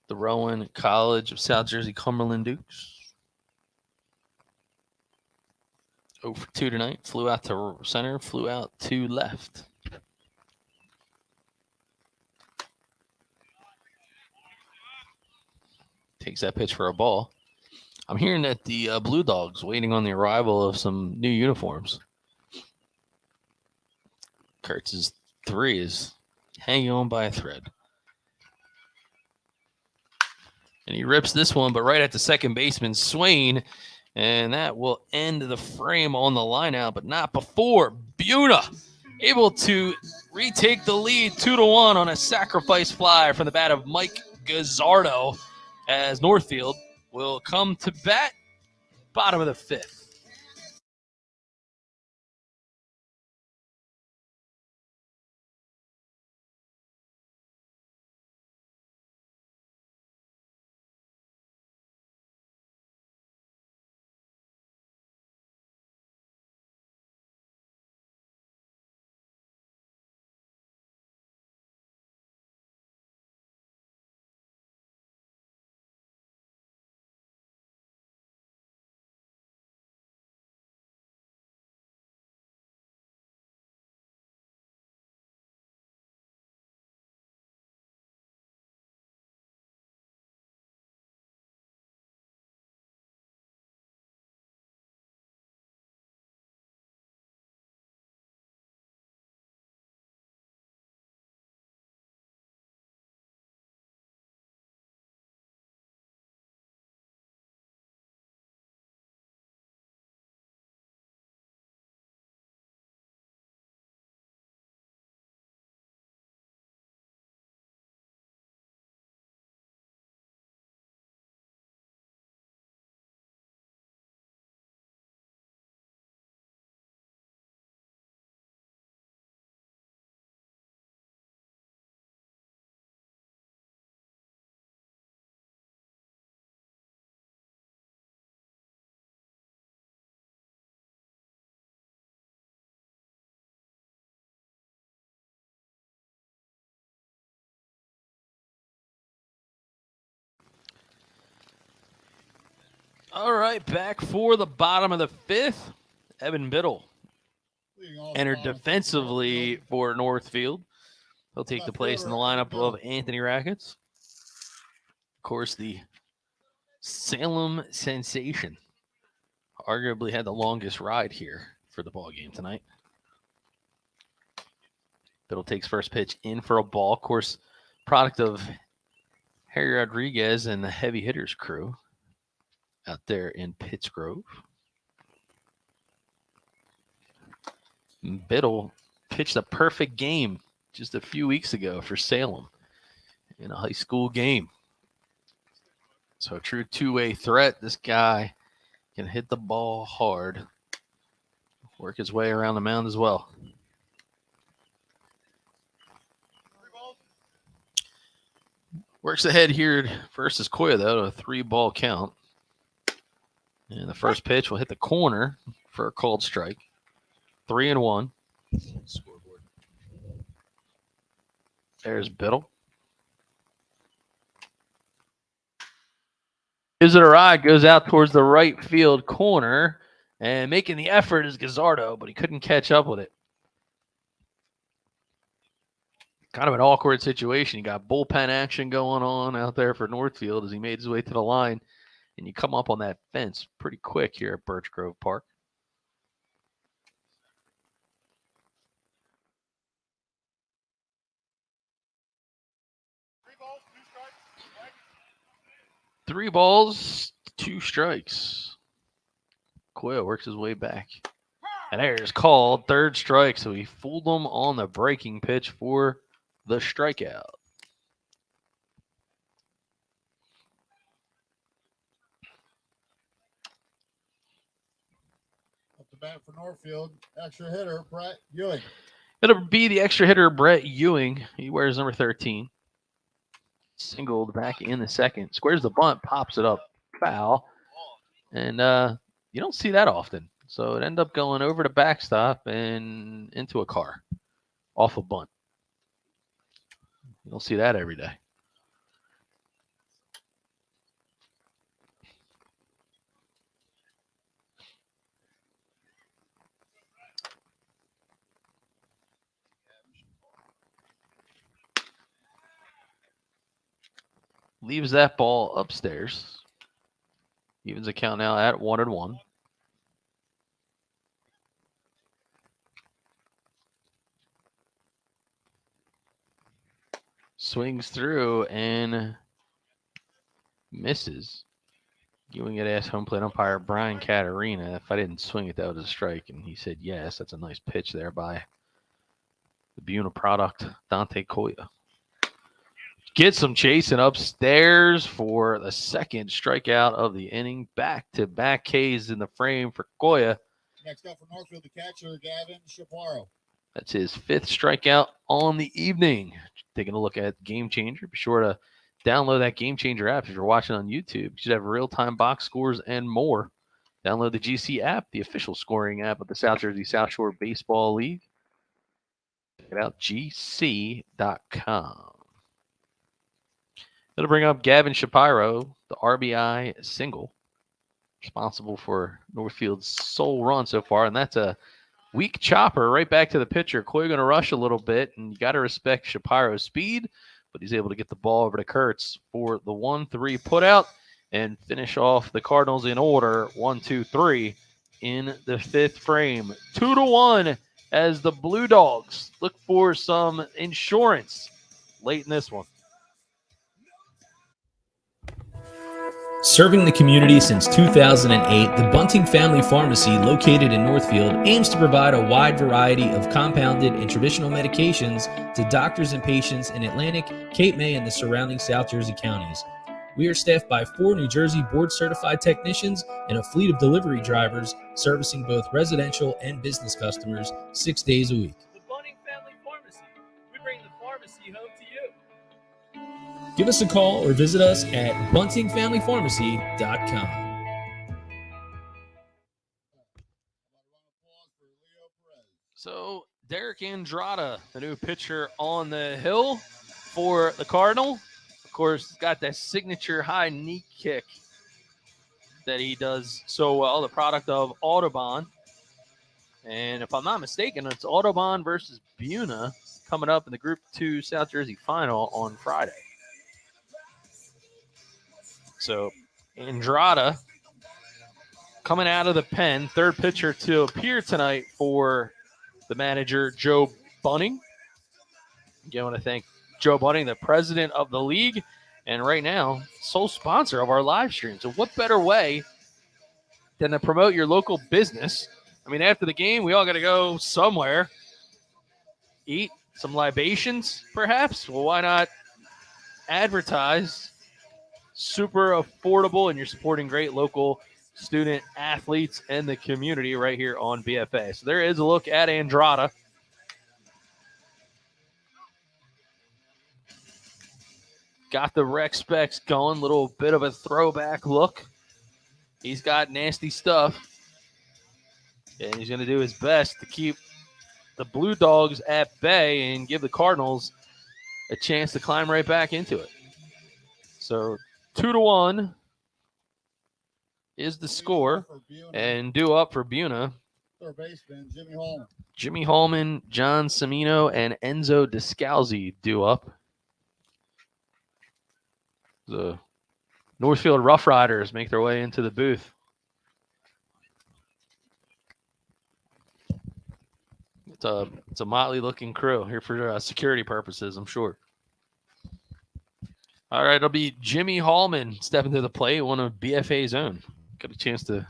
the Rowan College of South Jersey Cumberland Dukes. 0 for 2 tonight. Flew out to center, flew out to left. Takes that pitch for a ball. I'm hearing that the Blue Dogs waiting on the arrival of some new uniforms. Kurtz's 3 is hanging on by a thread. And he rips this one, but right at the second baseman, Swain. And that will end the frame on the line out, but not before. Buena able to retake the lead 2-1 on a sacrifice fly from the bat of Mike Gazzardo as Northfield will come to bat bottom of the 5th. All right, back for the bottom of the fifth. Evan Biddle entered defensively for Northfield. He'll take the place in the lineup of Anthony Rackets. Of course, the Salem sensation arguably had the longest ride here for the ball game tonight. Biddle takes first pitch in for a ball. Of course, product of Harry Rodriguez and the heavy hitters crew out there in Pittsgrove. Biddle pitched a perfect game just a few weeks ago for Salem in a high school game. So a true two-way threat. This guy can hit the ball hard, work his way around the mound as well. Works ahead here versus Koya, though, to a 3-ball count. And the first pitch will hit the corner for a called strike. 3-1. Scoreboard. There's Biddle. Gives it a ride, goes out towards the right field corner, and making the effort is Gazzardo, but he couldn't catch up with it. Kind of an awkward situation. You got bullpen action going on out there for Northfield as he made his way to the line, and you come up on that fence pretty quick here at Birch Grove Park. Three balls, 2 strikes. Koya works his way back. And there's called, 3rd strike. So he fooled him on the breaking pitch for the strikeout. Up the bat for Northfield, extra hitter, Brett Ewing. It'll be the extra hitter, Brett Ewing. He wears number 13. Singled back in the second. Squares the bunt, pops it up. Foul. And you don't see that often. So it ended up going over the backstop and into a car off a bunt. You don't see that every day. Leaves that ball upstairs. Evens the count now at 1-1. Swings through and misses. Ewing had asked home plate umpire Brian Caterina if I didn't swing it, that was a strike. And he said, yes, that's a nice pitch there by the Buena product, Dante Koya. Gets some chasing upstairs for the 2nd strikeout of the inning. Back-to-back Ks in the frame for Koya. Next up for Northfield, the catcher, Gavin Shaparo. That's his 5th strikeout on the evening. Taking a look at Gamechanger. Be sure to download that Gamechanger app if you're watching on YouTube. You should have real-time box scores and more. Download the GC app, the official scoring app of the South Jersey South Shore Baseball League. Check it out, gc.com. It'll bring up Gavin Shapiro, the RBI single, responsible for Northfield's sole run so far, and that's a weak chopper right back to the pitcher. Koya going to rush a little bit, and you got to respect Shapiro's speed, but he's able to get the ball over to Kurtz for the 1-3 putout and finish off the Cardinals in order, 1-2-3 in the 5th frame. 2-1 as the Blue Dogs look for some insurance late in this one. Serving the community since 2008, the Bunting Family Pharmacy, located in Northfield, aims to provide a wide variety of compounded and traditional medications to doctors and patients in Atlantic, Cape May, and the surrounding South Jersey counties. We are staffed by 4 New Jersey board-certified technicians and a fleet of delivery drivers servicing both residential and business customers 6 days a week. The Bunting Family Pharmacy. We bring the pharmacy home to you. Give us a call or visit us at buntingfamilypharmacy.com. So Derek Andrada, the new pitcher on the hill for the Cardinal. Of course, got that signature high knee kick that he does so well, the product of Audubon. And if I'm not mistaken, it's Audubon versus Buena coming up in the Group 2 South Jersey final on Friday. So Andrada coming out of the pen, third pitcher to appear tonight for the manager, Joe Bunting. Again, I want to thank Joe Bunting, the president of the league, and right now, sole sponsor of our live stream. So what better way than to promote your local business? I mean, after the game, we all got to go somewhere, eat some libations, perhaps. Well, why not advertise? Super affordable, and you're supporting great local student athletes and the community right here on BFA. So there is a look at Andrada. Got the rec specs going, little bit of a throwback look. He's got nasty stuff, and he's going to do his best to keep the Blue Dogs at bay and give the Cardinals a chance to climb right back into it. So 2-1 is the score, and due up for Buena. Third baseman, Jimmy Holman. Jimmy Holman, John Semino, and Enzo Descalzi due up. The Northfield Rough Riders make their way into the booth. It's a motley looking crew here for security purposes, I'm sure. All right, it'll be Jimmy Holman stepping to the plate, one of BFA's own. Got a chance to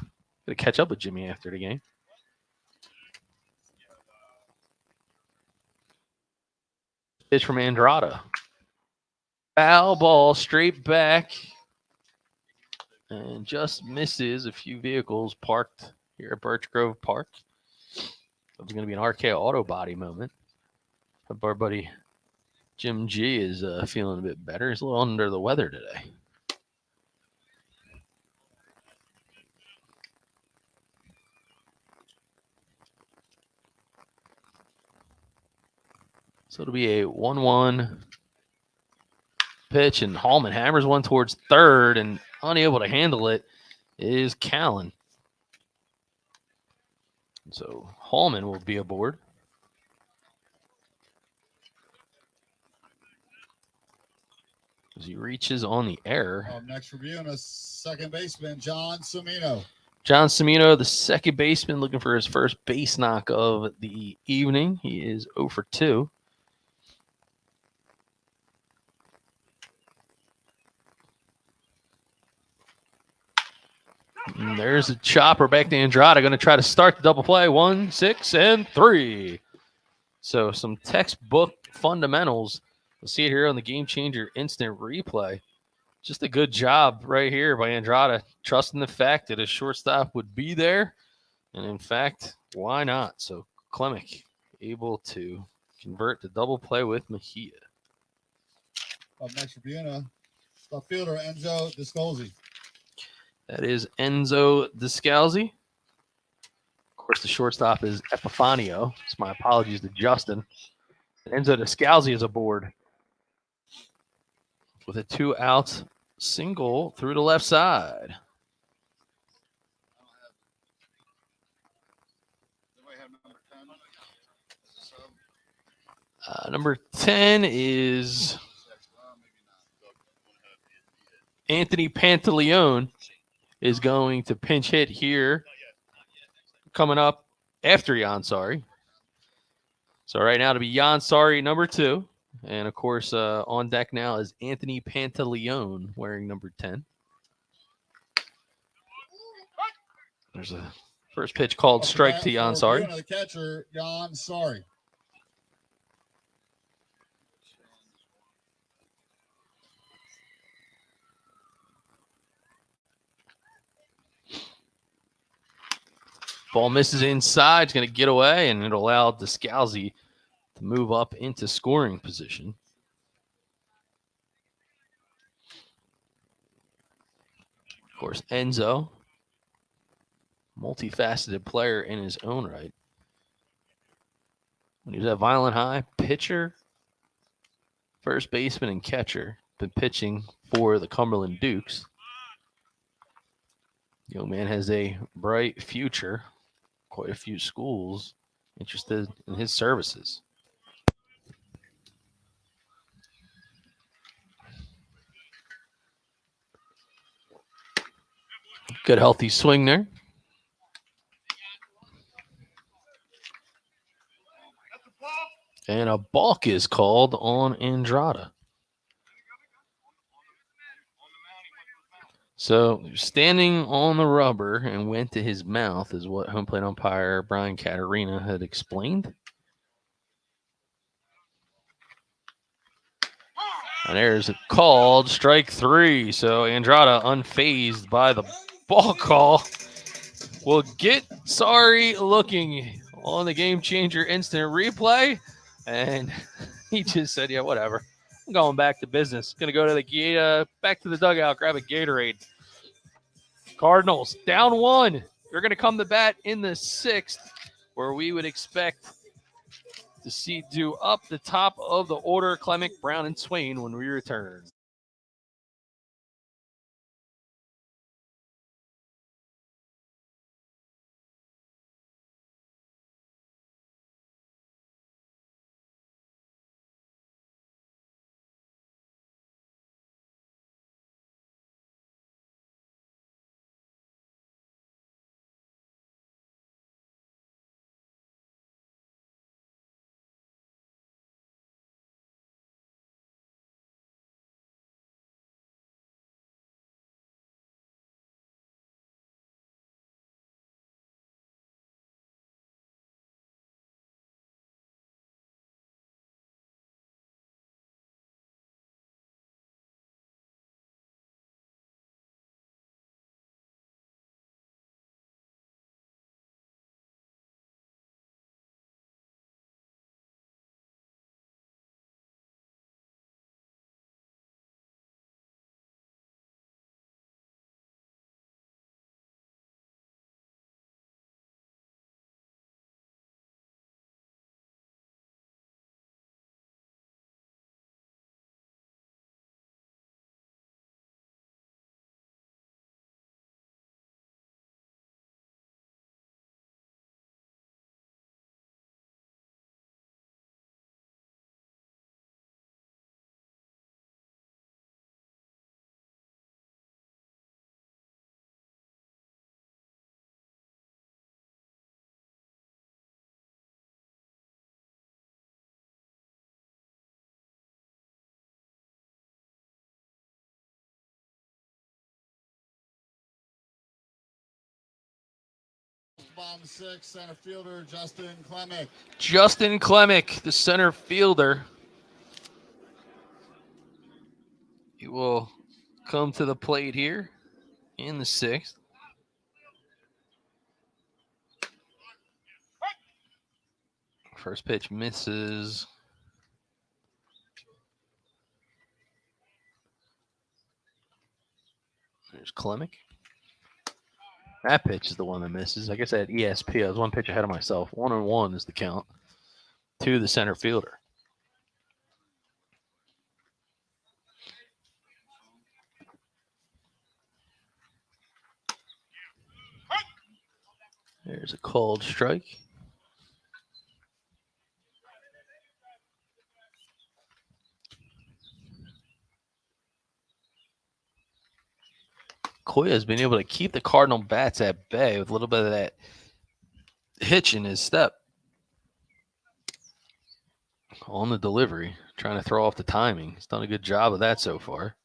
catch up with Jimmy after the game. Pitch from Andrada. Foul ball straight back. And just misses a few vehicles parked here at Birch Grove Park. It was going to be an RKO auto body moment. But our buddy Jim G is feeling a bit better. He's a little under the weather today. So it'll be a 1-1 pitch, and Holman hammers one towards third, and unable to handle it is Callan. So Holman will be aboard. As he reaches on the error. Next for Buena, second baseman, John Semino. John Semino, the second baseman, looking for his first base knock of the evening. He is 0 for 2. And there's a chopper back to Andrada. Going to try to start the double play. 1, 6, and 3. So some textbook fundamentals. We'll see it here on the Gamechanger instant replay. Just a good job right here by Andrada, trusting the fact that his shortstop would be there. And in fact, why not? So Klemic able to convert the double play with Mejia. Up next for Buena, left fielder Enzo Descalzi. That is Enzo Descalzi. Of course, the shortstop is Epifanio. So my apologies to Justin. Enzo Descalzi is aboard with a 2-out single through the left side. Number 10 is Anthony Pantaleone. Is going to pinch hit here coming up after Yansari. So right now to be Yansari number 2. And of course on deck now is Anthony Pantaleone wearing number 10. There's a first pitch called strike to Yansari. The catcher, Yansari. Ball misses inside. It's going to get away, and it'll allow Descalzi to move up into scoring position. Of course, Enzo, multifaceted player in his own right. When he was at Violent High, pitcher, first baseman, and catcher. Been pitching for the Cumberland Dukes. Young man has a bright future. Quite a few schools interested in his services. Good healthy swing there. And a balk is called on Andrada. So standing on the rubber and went to his mouth is what home plate umpire Brian Caterina had explained. And there's a called strike 3. So Andrada, unfazed by the ball call, will get sorry looking on the game changer instant replay. And he just said, yeah, whatever. I'm going back to business. Going to go to the gate, back to the dugout, grab a Gatorade. Cardinals down 1. They're going to come to bat in the 6th, where we would expect to see do up the top of the order Clemick, Brown, and Swain when we return. Bottom 6, center fielder Justin Clemick. Justin Clemick, the center fielder. He will come to the plate here in the 6th. First pitch misses. There's Clemick. That pitch is the one that misses. I guess I had ESP. I was one pitch ahead of myself. 1-1 is the count to the center fielder. There's a called strike. Koya has been able to keep the Cardinal bats at bay with a little bit of that hitch in his step on the delivery, trying to throw off the timing. He's done a good job of that so far.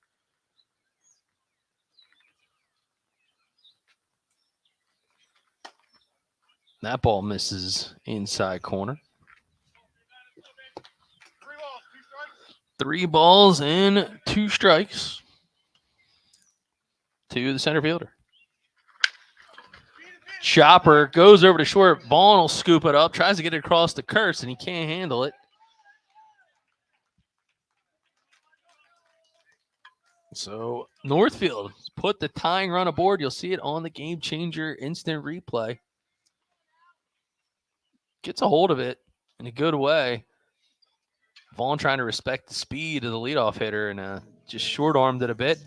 That ball misses inside corner. 3 balls and 2 strikes to the center fielder. Chopper goes over to short. Ball will scoop it up. Tries to get it across to Kurtz, and he can't handle it. So Northfield put the tying run aboard. You'll see it on the Game Changer instant replay. Gets a hold of it in a good way. Vaughn trying to respect the speed of the leadoff hitter and just short-armed it a bit.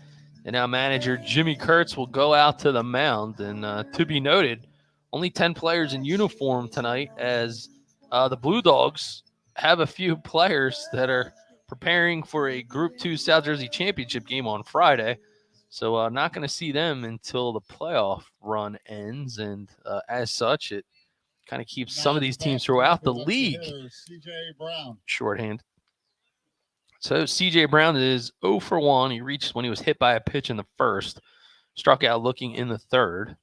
And now manager Jimmy Kurtz will go out to the mound. And to be noted, only 10 players in uniform tonight, as the Blue Dogs have a few players that are preparing for a Group 2 South Jersey Championship game on Friday. So not going to see them until the playoff run ends. And as such, it kind of keeps some of these teams throughout the league shorthand. So C.J. Brown is 0 for 1. He reached when he was hit by a pitch in the first, struck out looking in the third.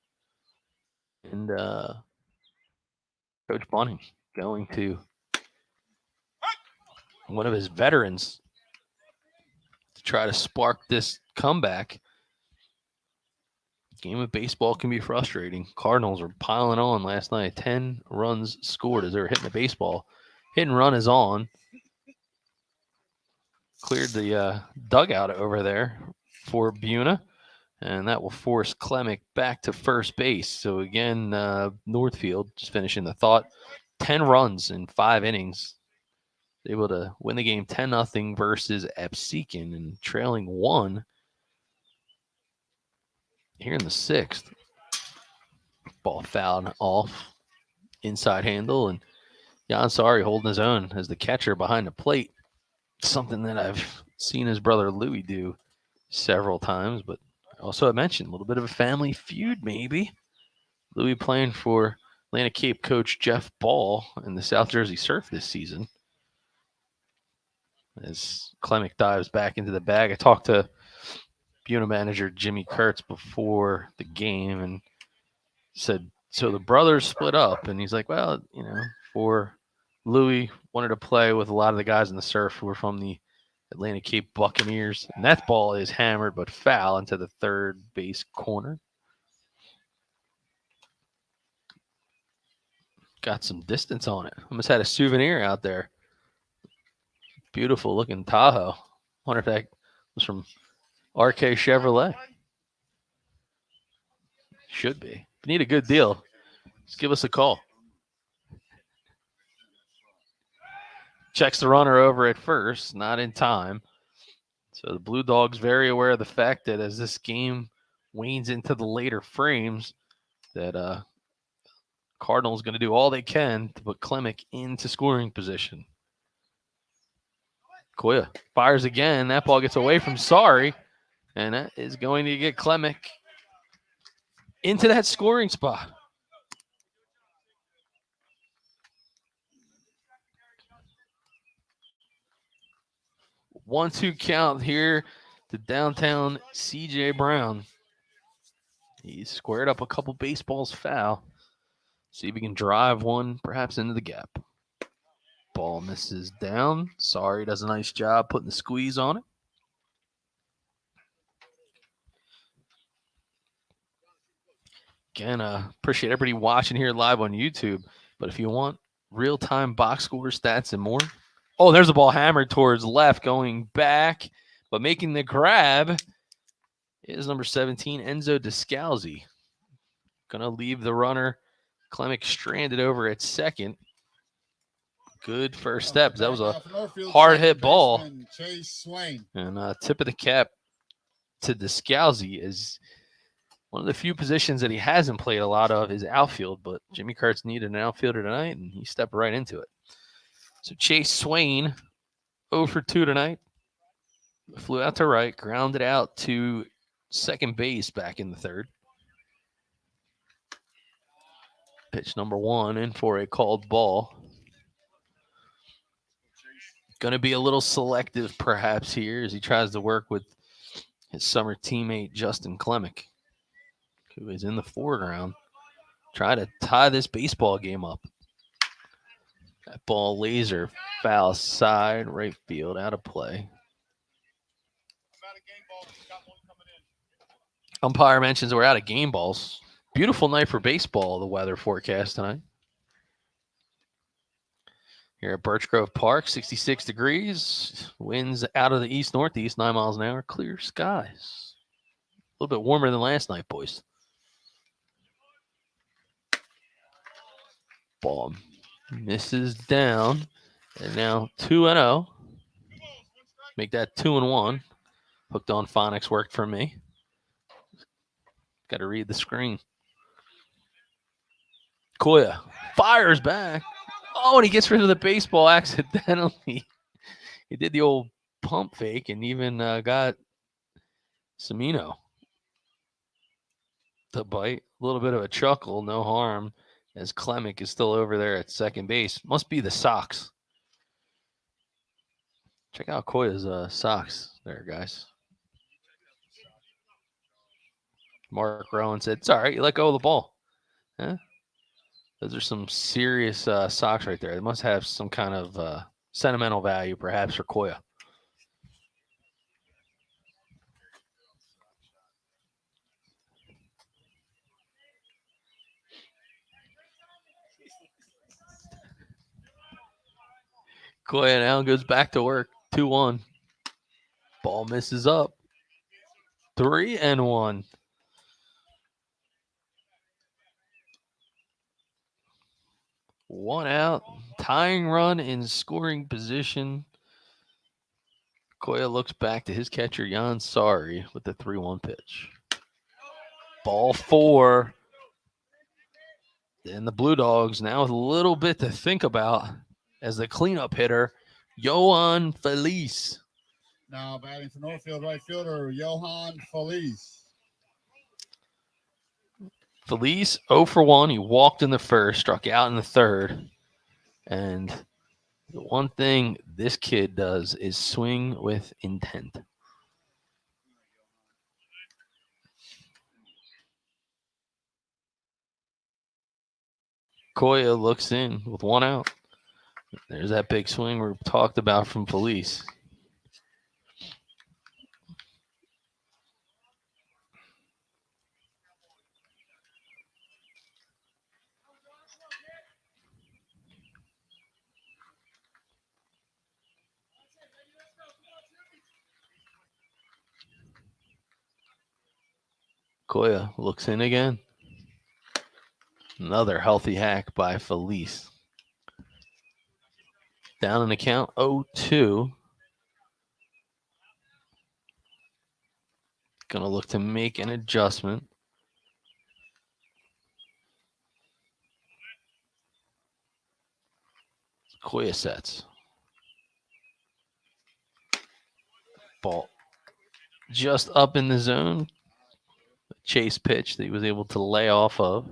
And Coach Bunting going to one of his veterans to try to spark this comeback. Game of baseball can be frustrating. Cardinals were piling on last night. 10 runs scored as they were hitting the baseball. Hit and run is on. Cleared the dugout over there for Buena, and that will force Klemic back to first base. So again, Northfield, just finishing the thought, 10 runs in 5 innings. Able to win the game 10-0 versus Absecon, and trailing 1 here in the 6th. Ball fouled off, inside handle, and Jansari holding his own as the catcher behind the plate. Something that I've seen his brother Louis do several times, but also I mentioned a little bit of a family feud maybe. Louis playing for Atlantic Cape coach Jeff Ball in the South Jersey Surf this season. As Klemic dives back into the bag, I talked to Buena manager Jimmy Kurtz before the game and said, so the brothers split up, and he's like, well, for Louis wanted to play with a lot of the guys in the Surf who were from the Atlantic Cape Buccaneers. And that ball is hammered but foul into the third base corner. Got some distance on it. Almost had a souvenir out there. Beautiful looking Tahoe. Wonder if that was from RK Chevrolet. Should be. If you need a good deal, just give us a call. Checks the runner over at first, not in time. So the Blue Dogs very aware of the fact that as this game wanes into the later frames, that Cardinals going to do all they can to put Klemic into scoring position. Koya fires again. That ball gets away from Sari, and that is going to get Klemic into that scoring spot. One-two count here to downtown C.J. Brown. He squared up a couple baseballs foul. See if he can drive one perhaps into the gap. Ball misses down. Sorry, does a nice job putting the squeeze on it. Again, appreciate everybody watching here live on YouTube. But if you want real-time box score stats and more, oh, there's a ball hammered towards left, going back, but making the grab is number 17, Enzo Descalzi. Going to leave the runner, Klemic, stranded over at second. Good first steps. That was a hard-hit ball. And tip of the cap to Descalzi is one of the few positions that he hasn't played a lot of is outfield, but Jimmy Kurtz needed an outfielder tonight, and he stepped right into it. So Chase Swain, 0 for 2 tonight. Flew out to right, grounded out to second base back in the third. Pitch number 1 in for a called ball. Going to be a little selective perhaps here as he tries to work with his summer teammate Justin Klemic, who is in the foreground, try to tie this baseball game up. That ball laser foul side, right field, out of play. Umpire mentions we're out of game balls. Beautiful night for baseball, the weather forecast tonight. Here at Birch Grove Park, 66 degrees. Winds out of the east-northeast, 9 miles an hour. Clear skies. A little bit warmer than last night, boys. Ball misses down. And now 2-0. Make that 2-1. Hooked on phonics worked for me. Got to read the screen. Koya fires back. Oh, and he gets rid of the baseball accidentally. He did the old pump fake and even got Semino to bite. A little bit of a chuckle, no harm, as Clemic is still over there at second base. Must be the socks. Check out Koya's socks there, guys. Mark Rowan said, it's all right. You let go of the ball. Huh? Those are some serious socks right there. They must have some kind of sentimental value, perhaps, for Koya. Koya now goes back to work. 2-1. Ball misses up. 3-1. One out. Tying run in scoring position. Koya looks back to his catcher, Jan Sari, with the 3-1 pitch. Ball 4. And the Blue Dogs now with a little bit to think about as the cleanup hitter, Johan Felice. Now batting for Northfield right fielder, Johan Felice. Felice 0 for 1. He walked in the first, struck out in the third. And the one thing this kid does is swing with intent. Koya looks in with 1 out. There's that big swing we talked about from Felice. Koya looks in again. Another healthy hack by Felice. Down in the count, 0-2. Going to look to make an adjustment. Koya sets. Ball just up in the zone. Chase pitch that he was able to lay off of.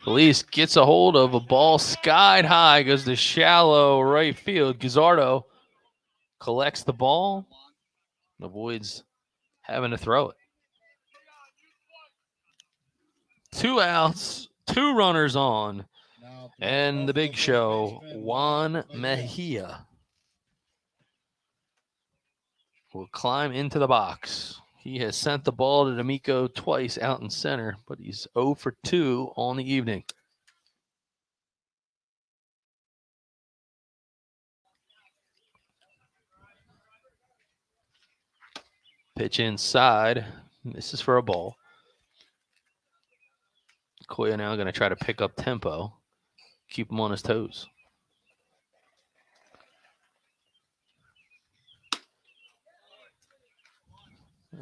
Felice gets a hold of a ball skied high, goes to shallow right field. Guzzardo collects the ball, avoids having to throw it. 2 outs, 2 runners on, and the big show, Juan Mejia, will climb into the box. He has sent the ball to D'Amico twice out in center, but he's 0 for 2 on the evening. Pitch inside. This is for a ball. Koya now going to try to pick up tempo, keep him on his toes.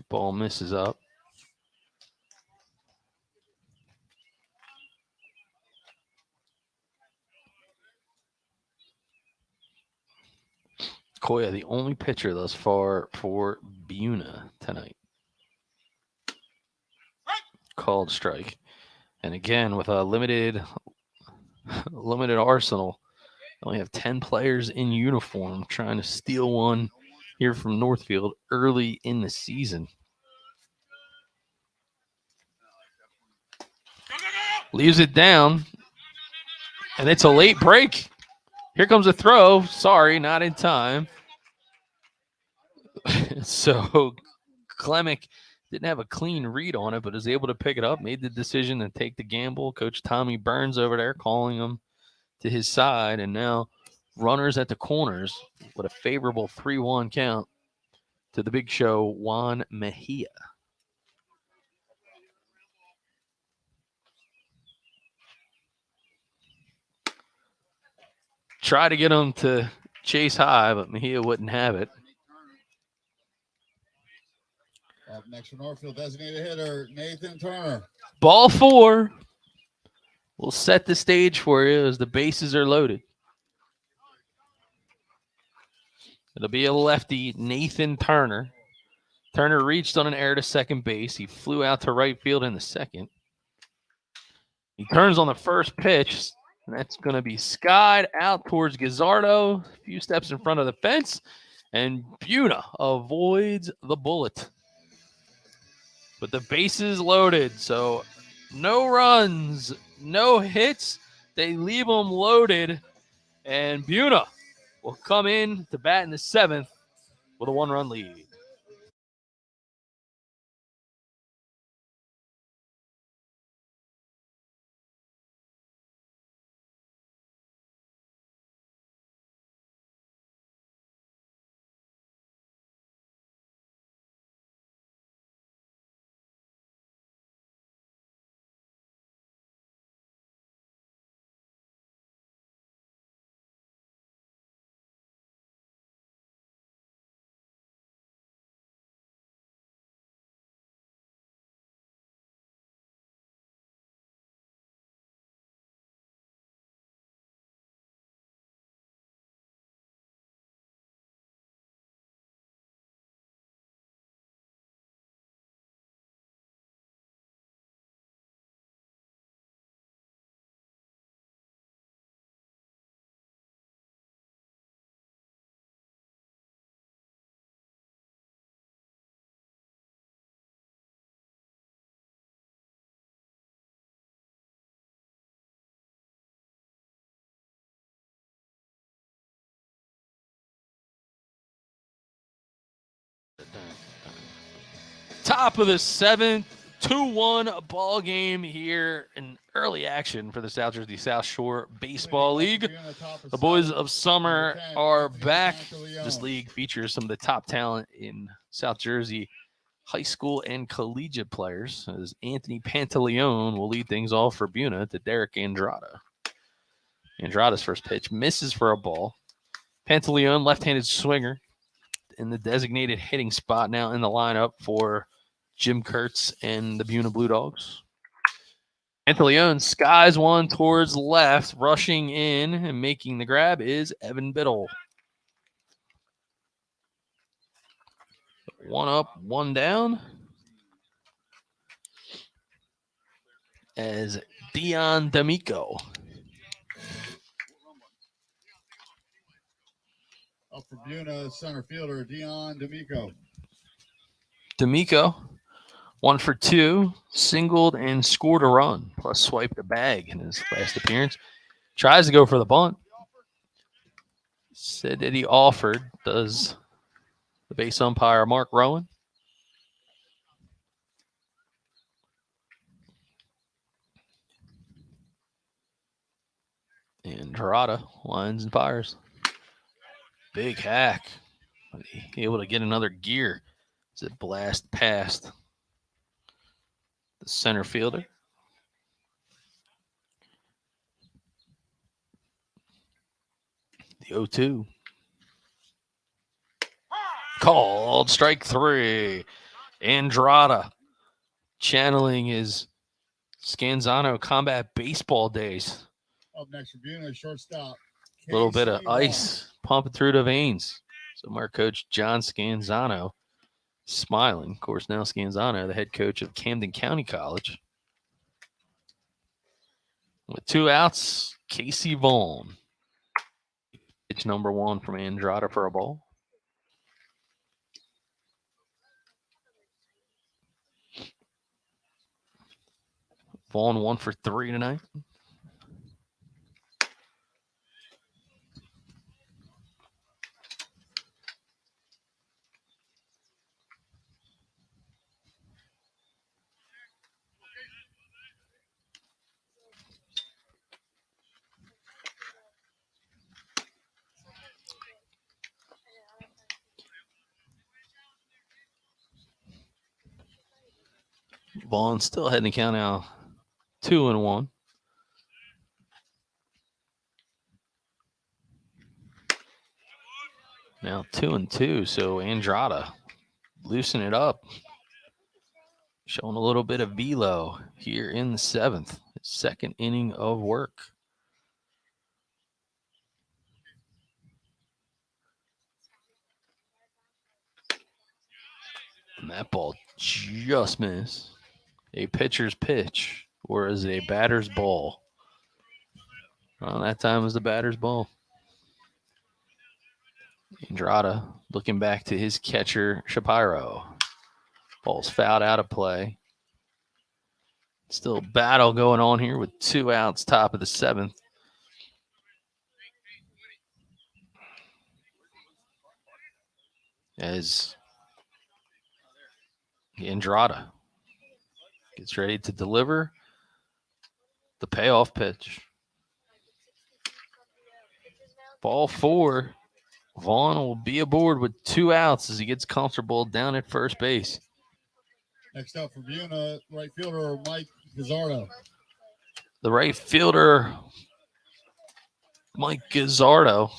Ball misses up. Koya, the only pitcher thus far for Buena tonight. Called strike. And again, with a limited arsenal, only have 10 players in uniform trying to steal one here from Northfield early in the season. Leaves it down, and it's a late break. Here comes a throw. Sorry, not in time. So Clemic didn't have a clean read on it, but was able to pick it up, made the decision to take the gamble. Coach Tommy Burns over there calling him to his side, and now runners at the corners with a favorable 3-1 count to the big show, Juan Mejia. try to get him to chase high, but Mejia wouldn't have it. Up next for Northfield, designated hitter Nathan Turner. Ball 4. We'll set the stage for you as the bases are loaded. It'll be a lefty, Nathan Turner. Turner reached on an error to second base. He flew out to right field in the second. He turns on the first pitch, and that's going to be skied out towards Gazzardo, a few steps in front of the fence, and Buena avoids the bullet. But the bases loaded, so no runs, no hits. They leave them loaded, and Buena will come in to bat in the 7th with a 1-run lead. Top of the 7th, 2-1 ball game here in early action for the South Jersey South Shore Baseball League. The boys of summer are back. This league features some of the top talent in South Jersey high school and collegiate players, as Anthony Pantaleone will lead things off for Buena to Derek Andrada. Andrada's first pitch misses for a ball. Pantaleone, left-handed swinger, in the designated hitting spot now in the lineup for Jim Kurtz and the Buena Blue Dogs. Pantaleone skies one towards left. Rushing in and making the grab is Evan Biddle. 1 up, 1 down. As Dion D'Amico. Up for Buena, center fielder Dion D'Amico. D'Amico, 1 for 2, singled and scored a run, plus swiped a bag in his last appearance. Tries to go for the bunt. Said that he offered, does the base umpire Mark Rowan. And Harada lines and fires. Big hack. Able to get another gear as it blast past the center fielder. The 0-2. Called strike 3. Andrada channeling his Scanzano combat baseball days. Up next for Buena, shortstop. A little bit of ice pumping through the veins. So our coach John Scanzano smiling. Of course, now Scanzano, the head coach of Camden County College. With 2 outs, Casey Vaughn. Pitch number 1 from Andrada for a ball. Vaughn 1 for 3 tonight. Vaughn still heading the count now 2-1. Now 2-2, so Andrada loosen it up. Showing a little bit of velo here in the 7th. Second inning of work. And that ball just missed. A pitcher's pitch, or is it a batter's ball? Well, that time was the batter's ball. Andrada looking back to his catcher, Shapiro. Ball's fouled out of play. Still battle going on here with 2 outs, top of the 7th. As Andrada gets ready to deliver the payoff pitch. Ball 4. Vaughn will be aboard with 2 outs as he gets comfortable down at first base. Next up for Buena, right fielder Mike Gazzardo. The right fielder, Mike Gazzardo,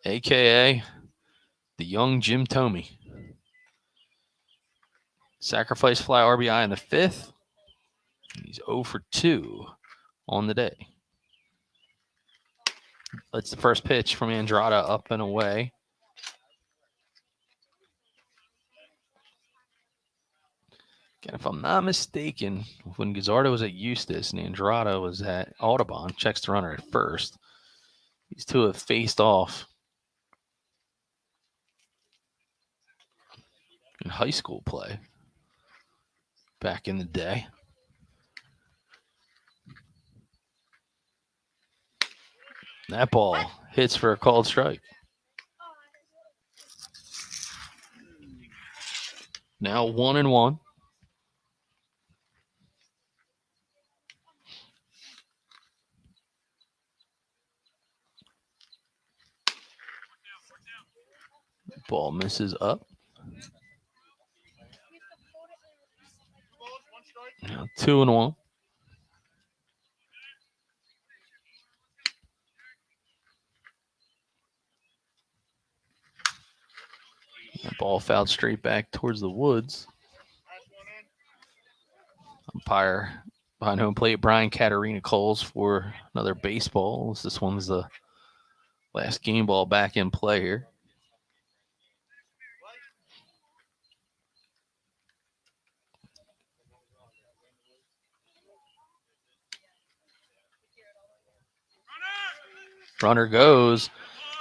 a.k.a. the young Jim Thome. Sacrifice fly RBI in the 5th. He's 0 for 2 on the day. That's the first pitch from Andrada, up and away. Again, if I'm not mistaken, when Gazzardo was at Eustis and Andrada was at Audubon, checks the runner at first. These two have faced off in high school play back in the day. That ball hits for a called strike. Now 1-1. Ball misses up. Now 2-1. That ball fouled straight back towards the woods. Umpire behind home plate, Brian Caterina calls for another baseball. This one's the last game ball back in play here. Runner goes,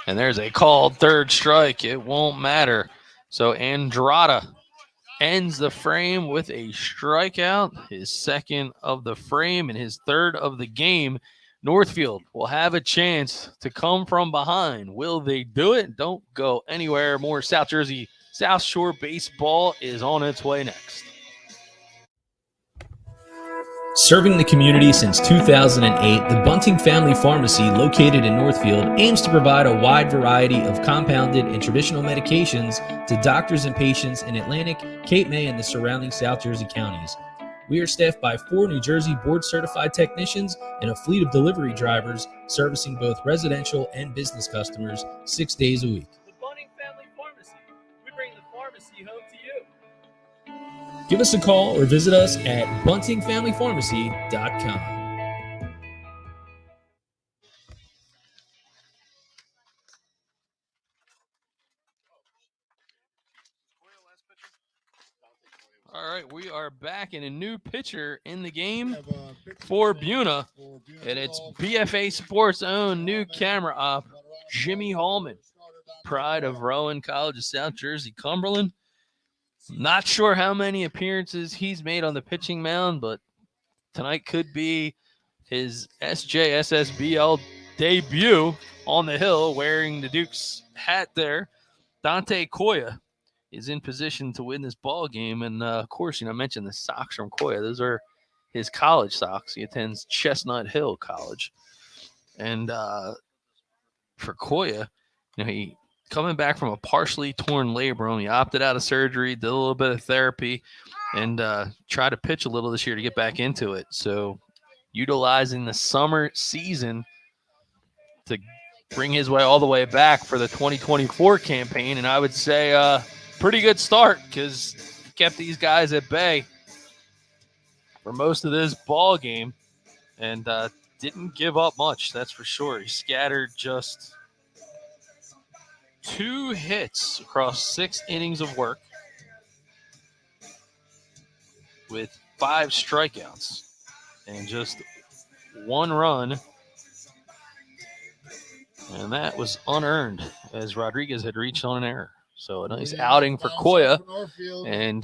and there's a called third strike. It won't matter. So Andrada ends the frame with a strikeout, his second of the frame and his third of the game. Northfield will have a chance to come from behind. Will they do it? Don't go anywhere. More South Jersey South Shore baseball is on its way next. Serving the community since 2008, the Bunting Family Pharmacy, located in Northfield, aims to provide a wide variety of compounded and traditional medications to doctors and patients in Atlantic, Cape May, and the surrounding South Jersey counties. We are staffed by 4 New Jersey board-certified technicians and a fleet of delivery drivers servicing both residential and business customers 6 days a week. The Bunting Family Pharmacy. We bring the pharmacy home to you. Give us a call or visit us at buntingfamilypharmacy.com. All right, we are back in a new pitcher in the game for Buena, and it's BFA Sports' own new camera op, Jimmy Hallman, pride of Rowan College of South Jersey, Cumberland. Not sure how many appearances he's made on the pitching mound, but tonight could be his SJSSBL debut on the hill, wearing the Duke's hat there. Dante Koya is in position to win this ball game, and of course, I mentioned the socks from Koya. Those are his college socks. He attends Chestnut Hill College, and for Koya, he coming back from a partially torn labrum. He opted out of surgery, did a little bit of therapy, and tried to pitch a little this year to get back into it. So utilizing the summer season to bring his way all the way back for the 2024 campaign. And I would say pretty good start because kept these guys at bay for most of this ball game and didn't give up much, that's for sure. He scattered just 2 hits across 6 innings of work with 5 strikeouts and just 1 run. And that was unearned as Rodriguez had reached on an error. So a nice outing for Koya. And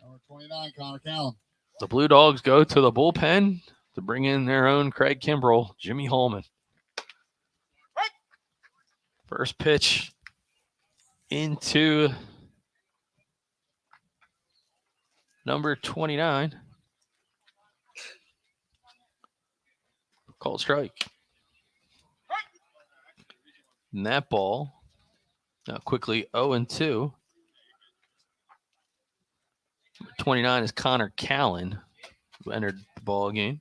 number 29, Connor Callan. the Blue Dogs go to the bullpen to bring in their own Craig Kimbrell, Jimmy Holman. First pitch into number 29. Called strike. And that ball now quickly 0-2. 29 is Connor Callan, who entered the ball game.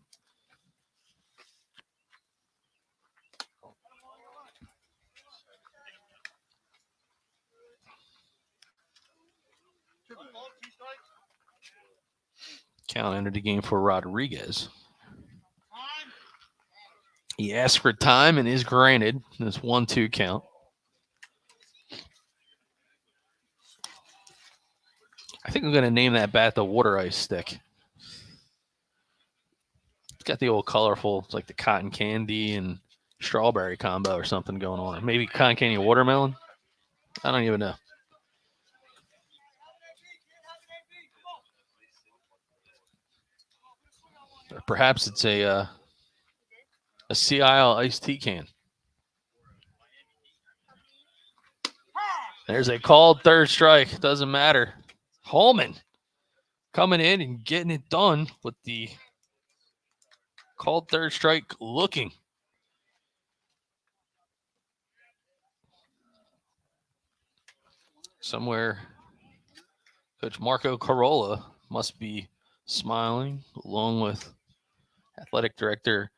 Callan entered the game for Rodriguez. He asked for time and is granted. This 1-2 count. I think I'm going to name that bat the water ice stick. It's got the old colorful, it's like the cotton candy and strawberry combo or something going on. Or maybe cotton candy and watermelon. I don't even know. Or perhaps it's a Sea Isle iced tea can. There's a called third strike. Doesn't matter. Holman coming in and getting it done with the called third strike looking. Somewhere, Coach Marco Carolla must be smiling along with Athletic Director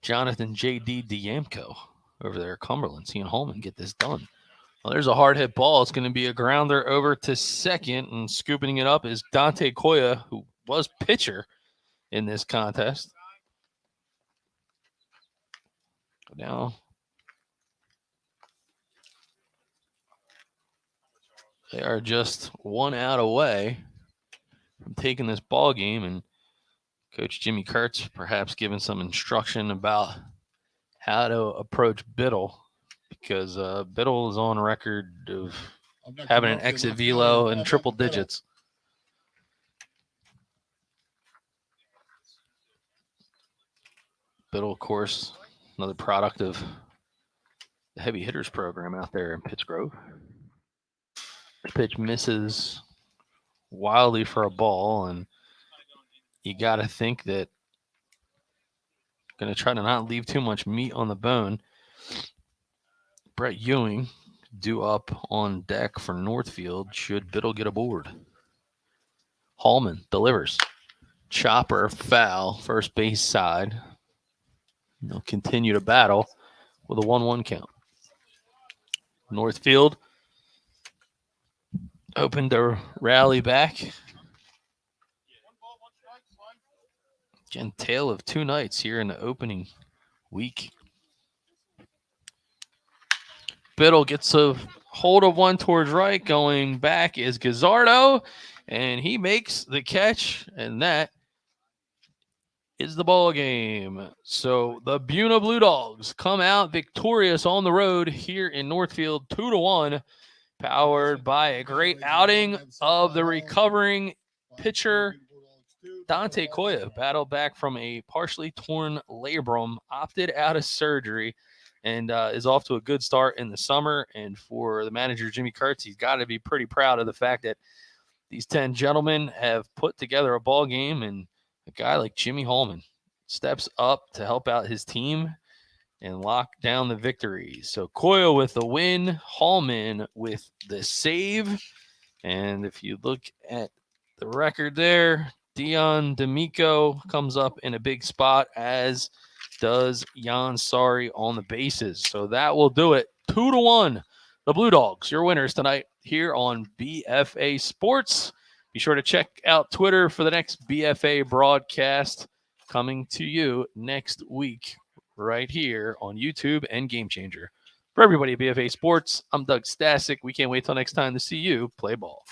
Jonathan J.D. Diamco over there at Cumberland, seeing Holman get this done. Well, there's a hard hit ball. It's going to be a grounder over to second, and scooping it up is Dante Koya, who was pitcher in this contest. Now, they are just 1 out away from taking this ball game, and Coach Jimmy Kurtz perhaps giving some instruction about how to approach Biddle, because Biddle is on record of having an exit velo in triple digits. Biddle, of course, another product of the heavy hitters program out there in Pittsgrove. Pitch misses wildly for a ball, and you got to think that going to try to not leave too much meat on the bone. Brett Ewing due up on deck for Northfield should Biddle get aboard. Hallman delivers. Chopper foul, first base side. They'll continue to battle with a 1-1 count. Northfield open to rally back. Again, tale of 2 nights here in the opening week. Biddle gets a hold of one towards right. Going back is Gazzardo, and he makes the catch, and that is the ball game. So the Buena Blue Dogs come out victorious on the road here in Northfield, 2-1, powered by a great outing of the recovering pitcher Dante Koya. Battled back from a partially torn labrum, opted out of surgery, and is off to a good start in the summer. And for the manager, Jimmy Kurtz, he's got to be pretty proud of the fact that these 10 gentlemen have put together a ball game, and a guy like Jimmy Holman steps up to help out his team and lock down the victory. So Koya with the win, Hallman with the save. And if you look at the record there, Dion D'Amico comes up in a big spot, as does Jan Sari on the bases. So that will do it. 2-1. The Blue Dogs, your winners tonight here on BFA Sports. Be sure to check out Twitter for the next BFA broadcast coming to you next week right here on YouTube and Gamechanger. For everybody at BFA Sports, I'm Doug Stasic. We can't wait till next time to see you play ball.